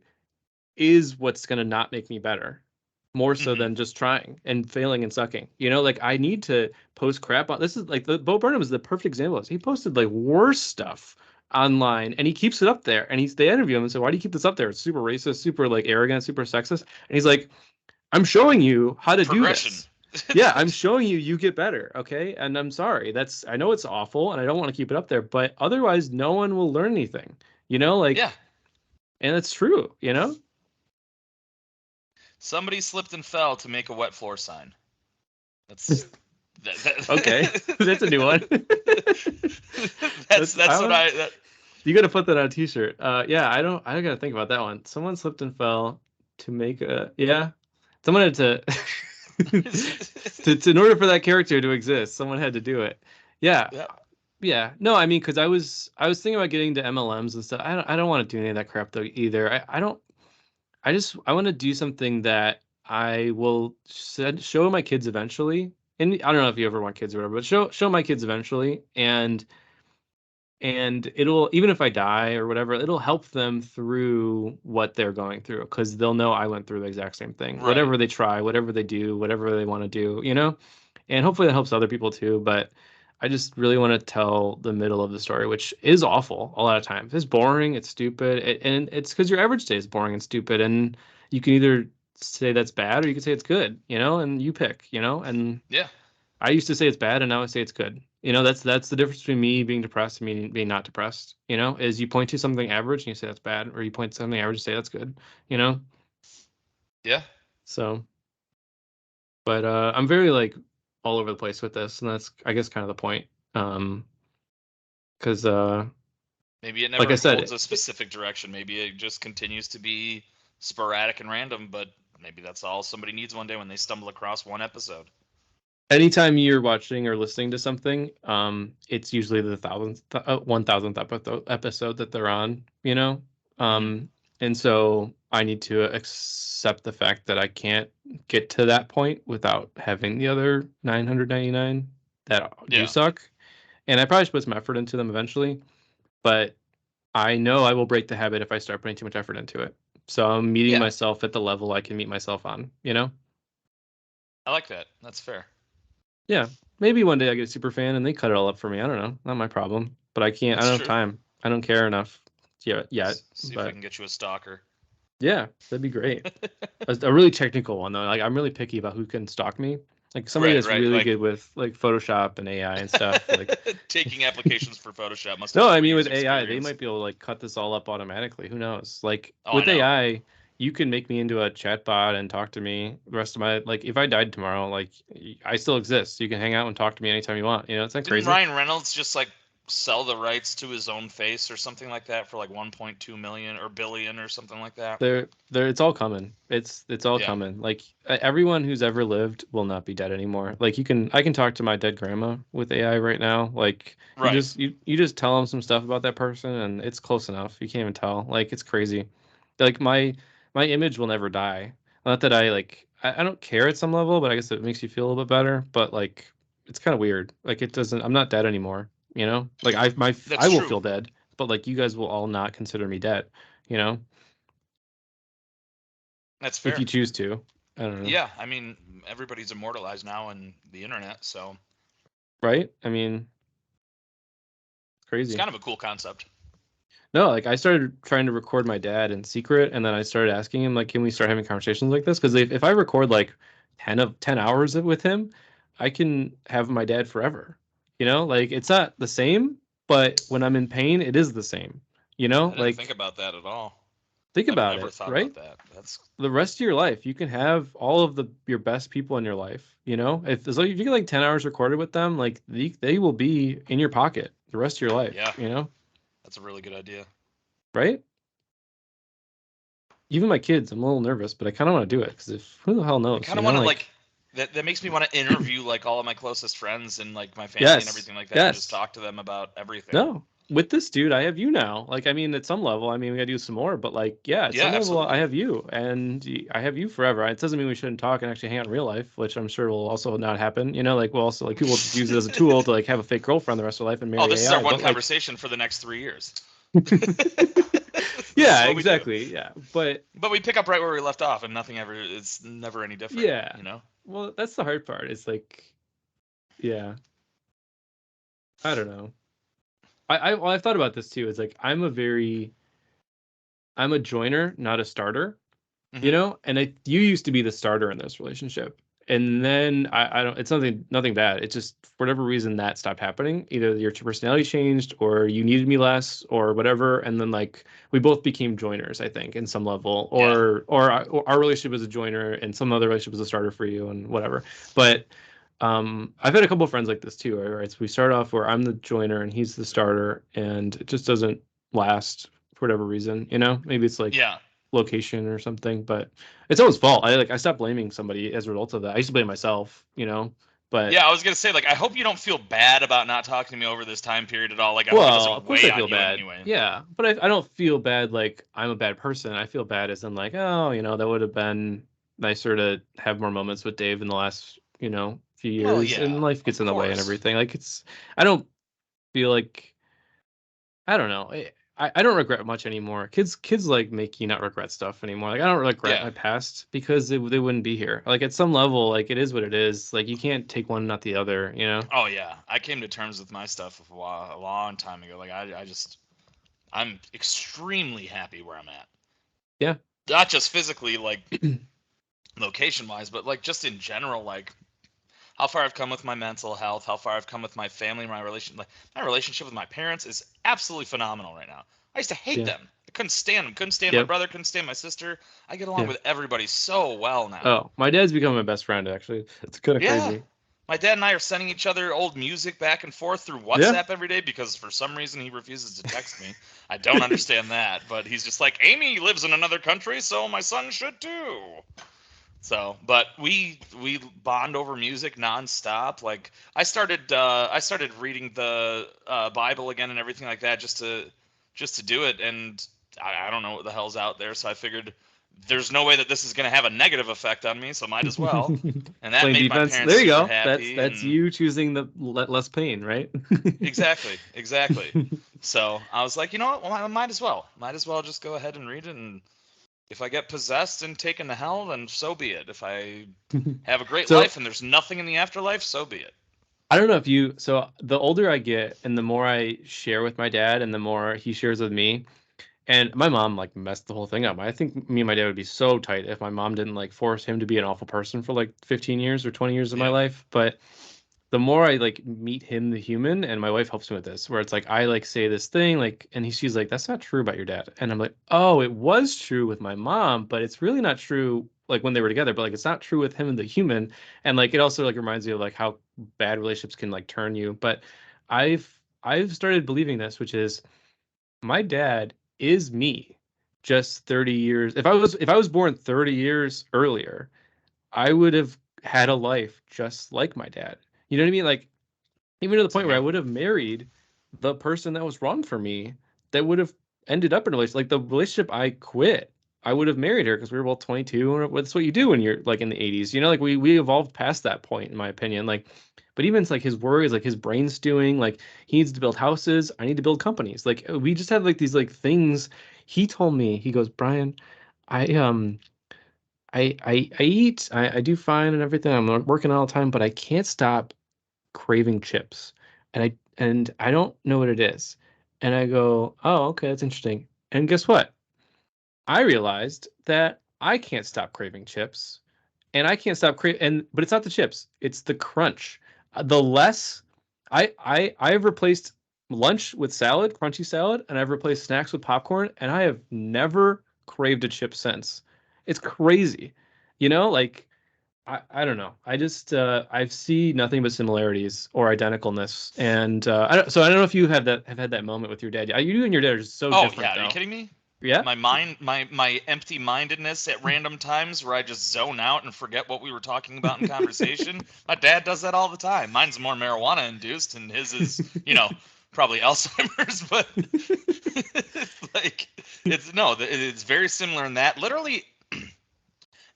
is what's going to not make me better, more so Hmm. than just trying and failing and sucking. Like I need to post crap on this. Is like the Bo Burnham is the perfect example of this. He posted like worse stuff online and he keeps it up there, and they interview him and say, why do you keep this up there? It's super racist, super like arrogant, super sexist. And he's like, I'm showing you how to do Progression. this. Yeah, I'm showing you get better, okay? And I'm sorry. I know it's awful and I don't want to keep it up there, but otherwise no one will learn anything. Yeah. Like, and it's true. Somebody slipped and fell to make a wet floor sign. That's Okay, that's a new one. that's what I that, You got to put that on a t-shirt. Yeah, I got to think about that one. Someone slipped and fell to make a, yeah. Someone had to, in order for that character to exist, someone had to do it. Yeah, yeah. yeah. No, I mean, because I was thinking about getting to MLMs and stuff. I don't want to do any of that crap though either. I don't. I want to do something that I will show my kids eventually. And I don't know if you ever want kids or whatever, but show my kids eventually, and it'll, even if I die or whatever, it'll help them through what they're going through because they'll know I went through the exact same thing. Right. Whatever they try, whatever they do, whatever they want to do. And hopefully that helps other people too. But I just really want to tell the middle of the story, which is awful a lot of times. It's boring, it's stupid, and it's because your average day is boring and stupid, and you can either say that's bad or you can say it's good, and you pick. And Yeah. I used to say it's bad, and now I say it's good. That's the difference between me being depressed and me being not depressed. Is you point to something average and you say that's bad, or you point to something average and say that's good. You know. Yeah. So, but I'm very like all over the place with this, and that's I guess kind of the point. Because Maybe it like never I said, holds a specific direction. Maybe it just continues to be sporadic and random, but maybe that's all somebody needs one day when they stumble across one episode. anytime you're watching or listening to something, it's usually the 1,000th episode that they're on. Hmm. And so I need to accept the fact that I can't get to that point without having the other 999 that do Yeah. suck. and I probably should put some effort into them eventually, but I know I will break the habit if I start putting too much effort into it. So I'm meeting Yeah, myself at the level I can meet myself on, you know? I like that. That's fair. Yeah. Maybe one day I get a super fan and they cut it all up for me. I don't know. Not my problem. But I can't, I That's don't have true. time. I don't care enough yet. See if we But can get you a stalker. yeah, that'd be great. A really technical one though. Like I'm really picky about who can stalk me. Like somebody Right, that's right. really Like good with like Photoshop and AI and stuff. Like taking applications for Photoshop must have no, I 3 mean years with AI, they experience. might be able to like cut this all up automatically. Who knows? Like Oh, I with know. AI, you can make me into a chatbot and talk to me the rest of my like if I died tomorrow, like I still exist. You can hang out and talk to me anytime you want. You know, it's not Didn't crazy. Ryan Reynolds just like sell the rights to his own face or something like that for like 1.2 million or billion or something like that? They're it's all coming. It's all Yeah. coming. Like everyone who's ever lived will not be dead anymore. Like I can talk to my dead grandma with AI right now. Like Right. you just tell them some stuff about that person and it's close enough. You can't even tell. Like it's crazy. Like my image will never die. Not that I like I don't care at some level, but I guess it makes you feel a little bit better. But like it's kind of weird. Like it doesn't I'm not dead anymore, you know? Like That's I will true. feel dead, but like you guys will all not consider me dead, you know? That's If fair. you choose to. I don't know. Yeah, I mean, everybody's immortalized now in the internet, so Right? I mean, it's crazy. kind of a cool concept. No, like I started trying to record my dad in secret, and then I started asking him, like, can we start having conversations like this? Because if I record like 10 hours with him, I can have my dad forever. You know, like it's not the same, but when I'm in pain, it is the same. You know, I didn't think like about that at all. think I've about never it, thought right? about that. That's The rest of your life, you can have all of the your best people in your life. You know, if as long if you get like 10 hours recorded with them, like they will be in your pocket the rest of your life. yeah, You know, that's a really good idea. right? Even my kids, I'm a little nervous, but I kind of want to do it because if who the hell I knows, kind you of know? want to Like, like that makes me want to interview like all of my closest friends and like my family and yes, everything like that and just yes, talk to them about everything. no. With this dude, I have you now. Like, I mean, at some level, I mean, we gotta do some more, but like, yeah, at Yeah, some level, I absolutely. have you, and I have you forever. It doesn't mean we shouldn't talk and actually hang out in real life, which I'm sure will also not happen. You know, like, we'll also like people just use it as a tool to like have a fake girlfriend the rest of their life and Oh, marry this is our AI. one But like, conversation for the next 3 years. This is yeah, what we do. exactly, yeah. But But we pick up right where we left off, and nothing ever. It's never any different. yeah, You know. well, that's the hard part. It's like, yeah, I don't know. Well, I've thought about this too. It's like I'm a joiner, not a starter, you Hmm. know? And you used to be the starter in this relationship. And then I don't, it's nothing bad. It's just for whatever reason that stopped happening. Either your personality changed or you needed me less or whatever. And then like we both became joiners, I think, in some level, Yeah. or our relationship was a joiner and some other relationship was a starter for you and whatever. But I've had a couple of friends like this too, right? So we start off where I'm the joiner and he's the starter, and it just doesn't last for whatever reason, you know? Maybe it's like Yeah. location or something, but it's always fault. I stopped blaming somebody as a result of that. I used to blame myself, you know? But Yeah, I was gonna say, like, I hope you don't feel bad about not talking to me over this time period at all. Like, I hope it well, doesn't of course I weigh on feel you in bad. any way. Yeah, but I don't feel bad like I'm a bad person. I feel bad as in like, oh, you know, that would have been nicer to have more moments with Dave in the last, you know, few Well, years, and yeah, life gets of in the way and course. everything. Like I don't feel like I don't know. I don't regret much anymore. Kids like make you not regret stuff anymore. Like I don't regret Yeah. my past because they wouldn't be here. Like at some level, like it is what it is. Like you can't take one not the other. You know? Oh yeah. I came to terms with my stuff a long time ago. Like, I'm extremely happy where I'm at. Yeah. Not just physically, like location wise, but like just in general, like how far I've come with my mental health, how far I've come with my family, my relationship with my parents is absolutely phenomenal right now. I used to hate Yeah. them. I couldn't stand them. Couldn't stand my Yep. brother. Couldn't stand my sister. I get along Yeah. with everybody so well now. Oh, my dad's become my best friend. Actually, it's kind of Yeah. crazy. My dad and I are sending each other old music back and forth through Yeah. WhatsApp every day because for some reason he refuses to text me. I don't understand that, but he's just like, Amy lives in another country, so my son should too. So, but we bond over music nonstop. Like I started reading the Bible again and everything like that just to do it. And I don't know what the hell's out there, so I figured there's no way that this is going to have a negative effect on me, so might as well. And that Playing made my defense. parents There you super go. happy. That's And you choosing the less pain, right? exactly. So I was like, you know what? Well, I might as well. Might as well just go ahead and read it. And if I get possessed and taken to hell, then so be it. If I have a great So life and there's nothing in the afterlife, so be it. I don't know if you. So the older I get, and the more I share with my dad, and the more he shares with me, and my mom like messed the whole thing up. I think me and my dad would be so tight if my mom didn't like force him to be an awful person for like 15 years or 20 years of my Yeah. life. But the more I like meet him, the human, and my wife helps me with this, where it's like I like say this thing, like, and she's like, "That's not true about your dad," and I'm like, "Oh, it was true with my mom, but it's really not true like when they were together, but like it's not true with him and the human." And like it also like reminds me of like how bad relationships can like turn you. But I've started believing this, which is my dad is me, just 30 years. If I was born 30 years earlier, I would have had a life just like my dad. You know what I mean? Like even to the point Same where I here. would have married the person that was wrong for me, that would have ended up in a relationship. Like the relationship I quit, I would have married her because we were both 22. And that's what you do when you're like in the 80s. You know, like we evolved past that point, in my opinion. Like, but even it's like his worries, like his brain stewing, like he needs to build houses. I need to build companies. Like we just have like these like things. He told me, he goes, Brian, I I eat, I do fine and everything. I'm working all the time, but I can't stop craving chips. And I don't know what it is. And I go, "Oh, okay, that's interesting." And guess what? I realized that I can't stop craving chips, and I can't stop craving. And but it's not the chips; it's the crunch. The less I've replaced lunch with salad, crunchy salad, and I've replaced snacks with popcorn, and I have never craved a chip since. It's crazy, like I don't know. I just I see nothing but similarities or identicalness, and so I don't know if you have had that moment with your dad. You and your dad are just so Oh different, yeah, are you though. kidding me? Yeah. My mind, my empty-mindedness at random times where I just zone out and forget what we were talking about in conversation. My dad does that all the time. Mine's more marijuana induced, and his is, probably Alzheimer's. But like, it's no, it's very similar in that. Literally,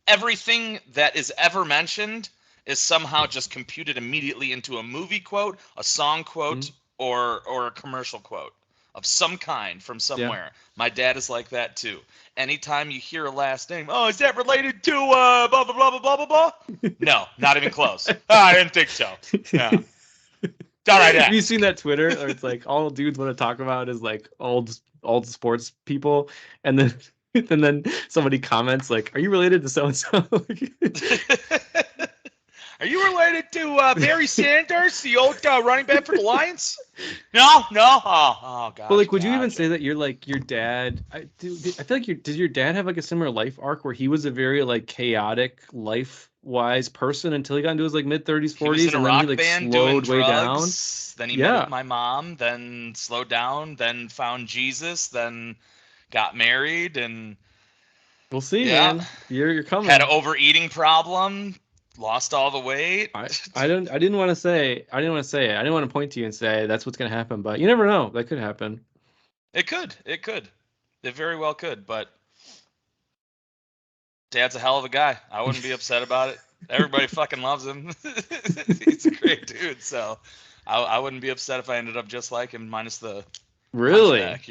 everything that is ever mentioned is somehow just computed immediately into a movie quote, a song quote, Mm, or a commercial quote of some kind from yeah. somewhere. My dad is like that too. Anytime you hear a last name, oh, is that related to blah blah blah blah blah blah blah? No, not even close. I didn't think so. Yeah, thought I'd Have you seen ask. that Twitter? Or it's like all dudes want to talk about is like old sports people, and then and then somebody comments like, "Are you related to so and so?" Are you related to Barry Sanders, the old running back for the Lions? No, no. Oh But gosh, like, would you even gotcha. say that you're like your dad? I feel like did your dad have like a similar life arc where he was a very like chaotic life wise person until he got into his like mid 30s, He was 40s, in a and then he rock like band doing slowed way down? drugs. Then he met Yeah, my mom. Then slowed down. Then found Jesus. Then got married. And we'll see, yeah, man. You're had an coming. overeating problem. Lost all the weight. I didn't want to say it. I didn't want to point to you and say that's what's gonna happen, but you never know. That could happen. It could. It could. It very well could. But Dad's a hell of a guy. I wouldn't be upset about it. Everybody fucking loves him. He's a great dude. So I wouldn't be upset if I ended up just like him, minus the Really, hunchback.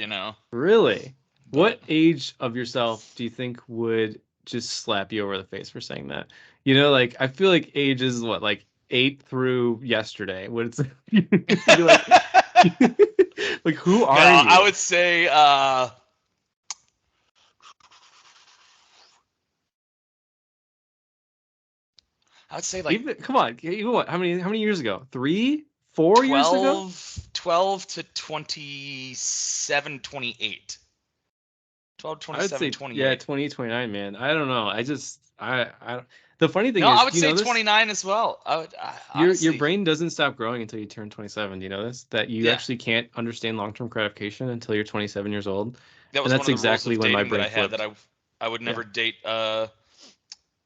really. But What age of yourself do you think would just slap you over the face for saying that? Like I feel like age is what, like 8 through yesterday. What it's you'd be like, like who no, are I you? would say like Even come on, even what? How many years ago? 3, 4 years ago? 12 to 27, 28. 12, I would 27, say yeah, 28. 2029, man. I don't know. I just I the funny thing No, is, I would do you say know this? 29 as well. Your Honestly, brain doesn't stop growing until you turn 27. Do you know this? That you yeah. actually can't understand long-term gratification until you're 27 years old. That And was one that's of the rules exactly of when my dating that brain I had, that flipped. I would Yeah. never date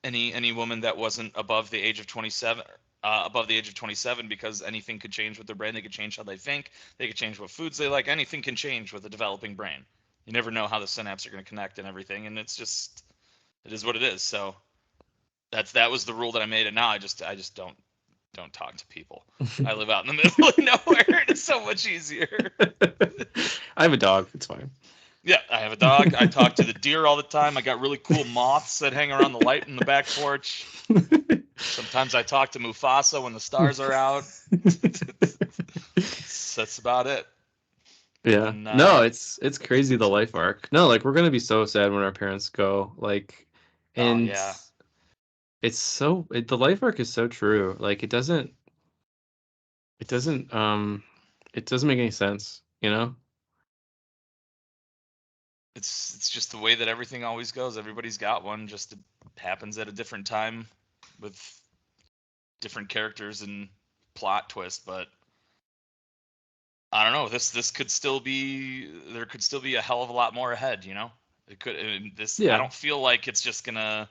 any woman that wasn't above the age of 27. Above the age of 27, because anything could change with their brain. They could change how they think. They could change what foods they like. Anything can change with a developing brain. You never know how the synapses are going to connect and everything. And it's just It is what it is. So that was the rule that I made, and now I just don't talk to people. I live out in the middle of nowhere. It's so much easier. I have a dog. It's fine. Yeah, I have a dog. I talk to the deer all the time. I got really cool moths that hang around the light in the back porch. Sometimes I talk to Mufasa when the stars are out. That's about it. Yeah. And No, it's crazy the life arc. No, like we're gonna be so sad when our parents go. Like, oh and yeah, the life arc is so true. Like it doesn't it doesn't make any sense, you know? it's just the way that everything always goes. Everybody's got one. Just it happens at a different time with different characters and plot twist. But I don't know. This could still be there. Could still be a hell of a lot more ahead. You know, it could. And this I Yeah. don't feel like it's just gonna.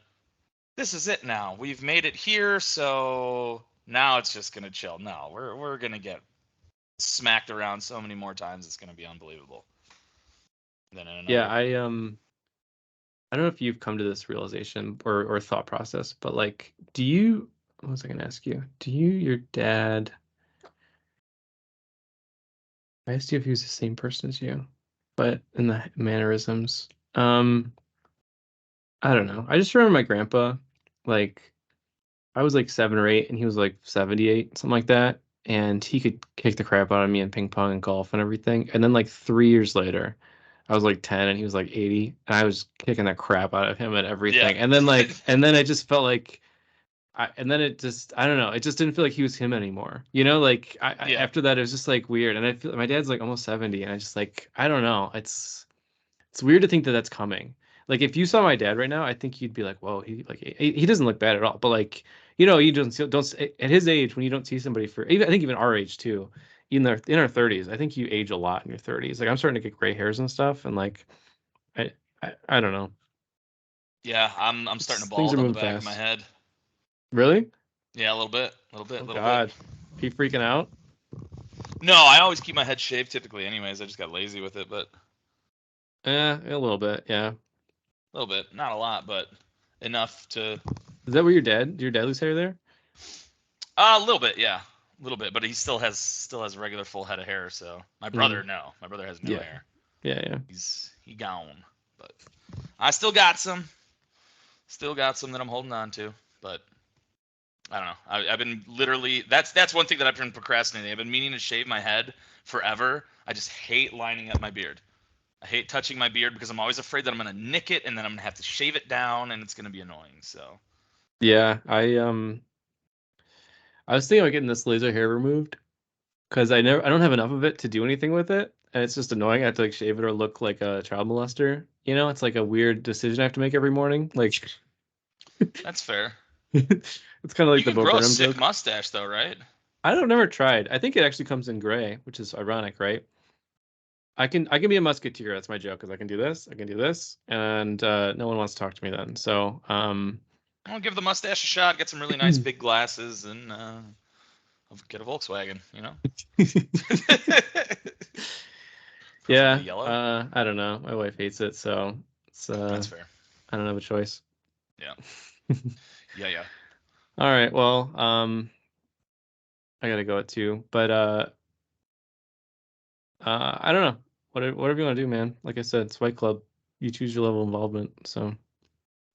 This is it now. We've made it here, so now it's just gonna chill. No, we're gonna get smacked around so many more times. It's gonna be unbelievable. Then in Yeah, another. I don't know if you've come to this realization or thought process, but like, do you, what was I gonna ask you? Do you, your dad, I asked you if he was the same person as you, but in the mannerisms. I don't know. I just remember my grandpa, like, I was like 7 or 8 and he was like 78, something like that. And he could kick the crap out of me in ping pong and golf and everything. And then like 3 years later, I was like 10 and he was like 80. And I was kicking the crap out of him at Yeah. everything. And then I just felt like, and then it just, I don't know, it just didn't feel like he was him anymore. You know, like Yeah. after that, it was just like weird. And I feel my dad's like almost 70. And I just like, I don't know. It's weird to think that that's coming. Like if you saw my dad right now, I think you'd be like, "Whoa, he doesn't look bad at all." But like, you don't at his age when you don't see somebody for even I think even our age too, in our 30s, I think you age a lot in your 30s. Like I'm starting to get gray hairs and stuff, and like I don't know. Yeah. I'm starting to Things are bald on the moving back of my fast. head. Really? Yeah, a little bit, a little bit, a Oh little bit. God, are you freaking out? No, I always keep my head shaved typically, anyways. I just got lazy with it, but A little bit, yeah. a little bit, not a lot, but enough to. Is that where your dad? Did your dad lose hair there? A little bit, yeah, a little bit. But he still has a regular full head of hair. So my brother, Mm, no, my brother has no yeah, hair. yeah. He gone, but I still got some that I'm holding on to. But I don't know. I've been literally that's one thing that I've been procrastinating. I've been meaning to shave my head forever. I just hate lining up my beard. I hate touching my beard because I'm always afraid that I'm gonna nick it and then I'm gonna have to shave it down and it's gonna be annoying. So Yeah, I was thinking about getting this laser hair removed because I don't have enough of it to do anything with it, and it's just annoying. I have to like shave it or look like a child molester. You know, it's like a weird decision I have to make every morning. Like that's fair. it's kind of You like the can Bo grow a Burnham sick joke. mustache though, right? I don't never tried. I think it actually comes in gray, which is ironic, right? I can be a musketeer. That's my joke because I can do this, and no one wants to talk to me then. So I'll give the mustache a shot. Get some really nice big glasses and I'll get a Volkswagen. You know. Preferably yeah, yellow. I don't know. My wife hates it, so it's That's fair. I don't have a choice. Yeah. Yeah. Yeah. All right, well, I gotta go at 2, but I don't know. Whatever you want to do, man. Like I said, it's Fight Club. You choose your level of involvement. So,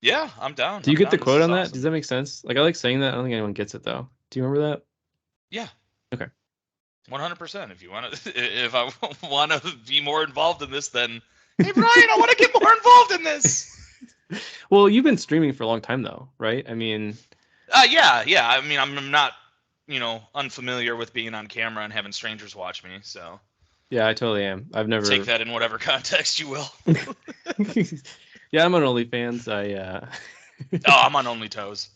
Yeah. I'm down. do you I'm get the down. This quote is on that? Does awesome. that make sense? Like, I like saying that. I don't think anyone gets it though. Do you remember that? Yeah. Okay. 100%. If you want to, if I want to be more involved in this, then hey, Bryan, I want to get more involved in this. Well, you've been streaming for a long time though, right? I mean, Yeah, yeah. I mean, I'm not, unfamiliar with being on camera and having strangers watch me. So yeah, I totally am. I've take never. that in whatever context you will. Yeah, I'm on OnlyFans. Oh, I'm on Only Toes.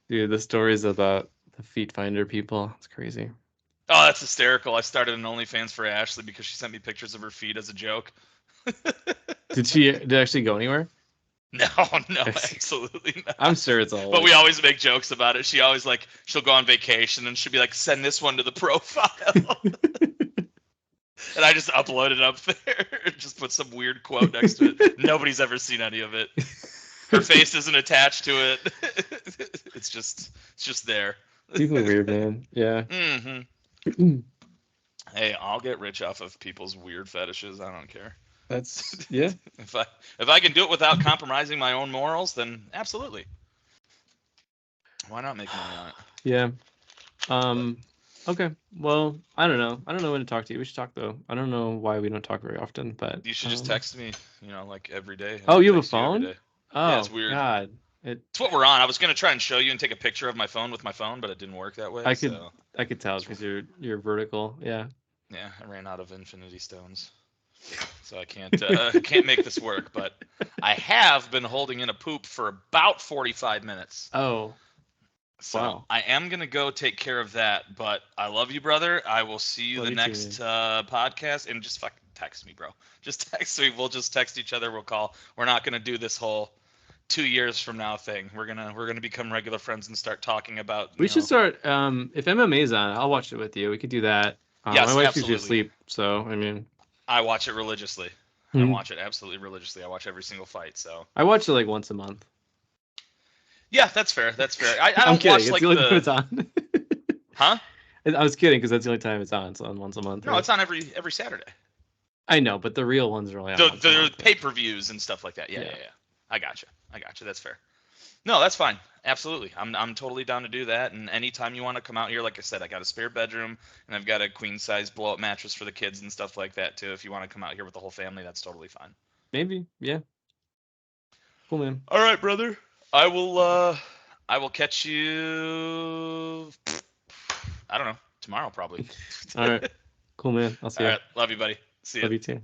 Dude, the stories about the feet finder people. It's crazy. Oh, that's hysterical. I started an OnlyFans for Ashley because she sent me pictures of her feet as a joke. Did it actually go anywhere? No, no, absolutely I'm not. sure it's all But like we always make jokes about it. She always she'll go on vacation and she'll be like, send this one to the profile. And I just uploaded it up there. Just put some weird quote next to it. Nobody's ever seen any of it. Her face isn't attached to it. It's just there. People are weird, man. Yeah. Mm-hmm. Hey, I'll get rich off of people's weird fetishes. I don't care. That's yeah. If I can do it without compromising my own morals, then absolutely. Why not make money on it? Yeah. Okay. Well, I don't know. I don't know when to talk to you. We should talk though. I don't know why we don't talk very often, but You should just text me, like every day. And Oh, I'll you have a text you every phone? day. Yeah, Oh it's weird. God. It's what we're on. I was gonna try and show you and take a picture of my phone with my phone, but it didn't work that way. I So could tell because you're vertical. Yeah. yeah, I ran out of infinity stones, so I can't make this work. But I have been holding in a poop for about 45 minutes. Oh. So Wow. I am gonna go take care of that. But I love you, brother. I will see you Love the you too, next podcast, and just fucking text me, bro. Just text me. We'll just text each other. We'll call. We're not gonna do this whole 2 years from now thing. We're gonna become regular friends and start talking about. We should start. If MMA's on, I'll watch it with you. We could do that. My Yes, wife's usually absolutely. asleep, so I mean, I watch it religiously. I watch it absolutely religiously. I watch every single fight. So I watch it like once a month. yeah, that's fair. That's fair. I I'm don't kidding. watch It's like the only time it's on. Huh? I was kidding because that's the only time it's on. It's on once a month. No, Right? it's on every Saturday. I know, but the real ones are only on The once a month. pay-per-views and stuff like that. Yeah. I gotcha. That's fair. No, that's fine. Absolutely. I'm totally down to do that. And anytime you want to come out here, like I said, I got a spare bedroom and I've got a queen size blow up mattress for the kids and stuff like that too. If you want to come out here with the whole family, that's totally fine. Maybe, yeah. Cool, man. All right, brother. I will catch you I don't know, tomorrow probably. All right. Cool, man. I'll see All you. right, love you, buddy. See ya. Love you too.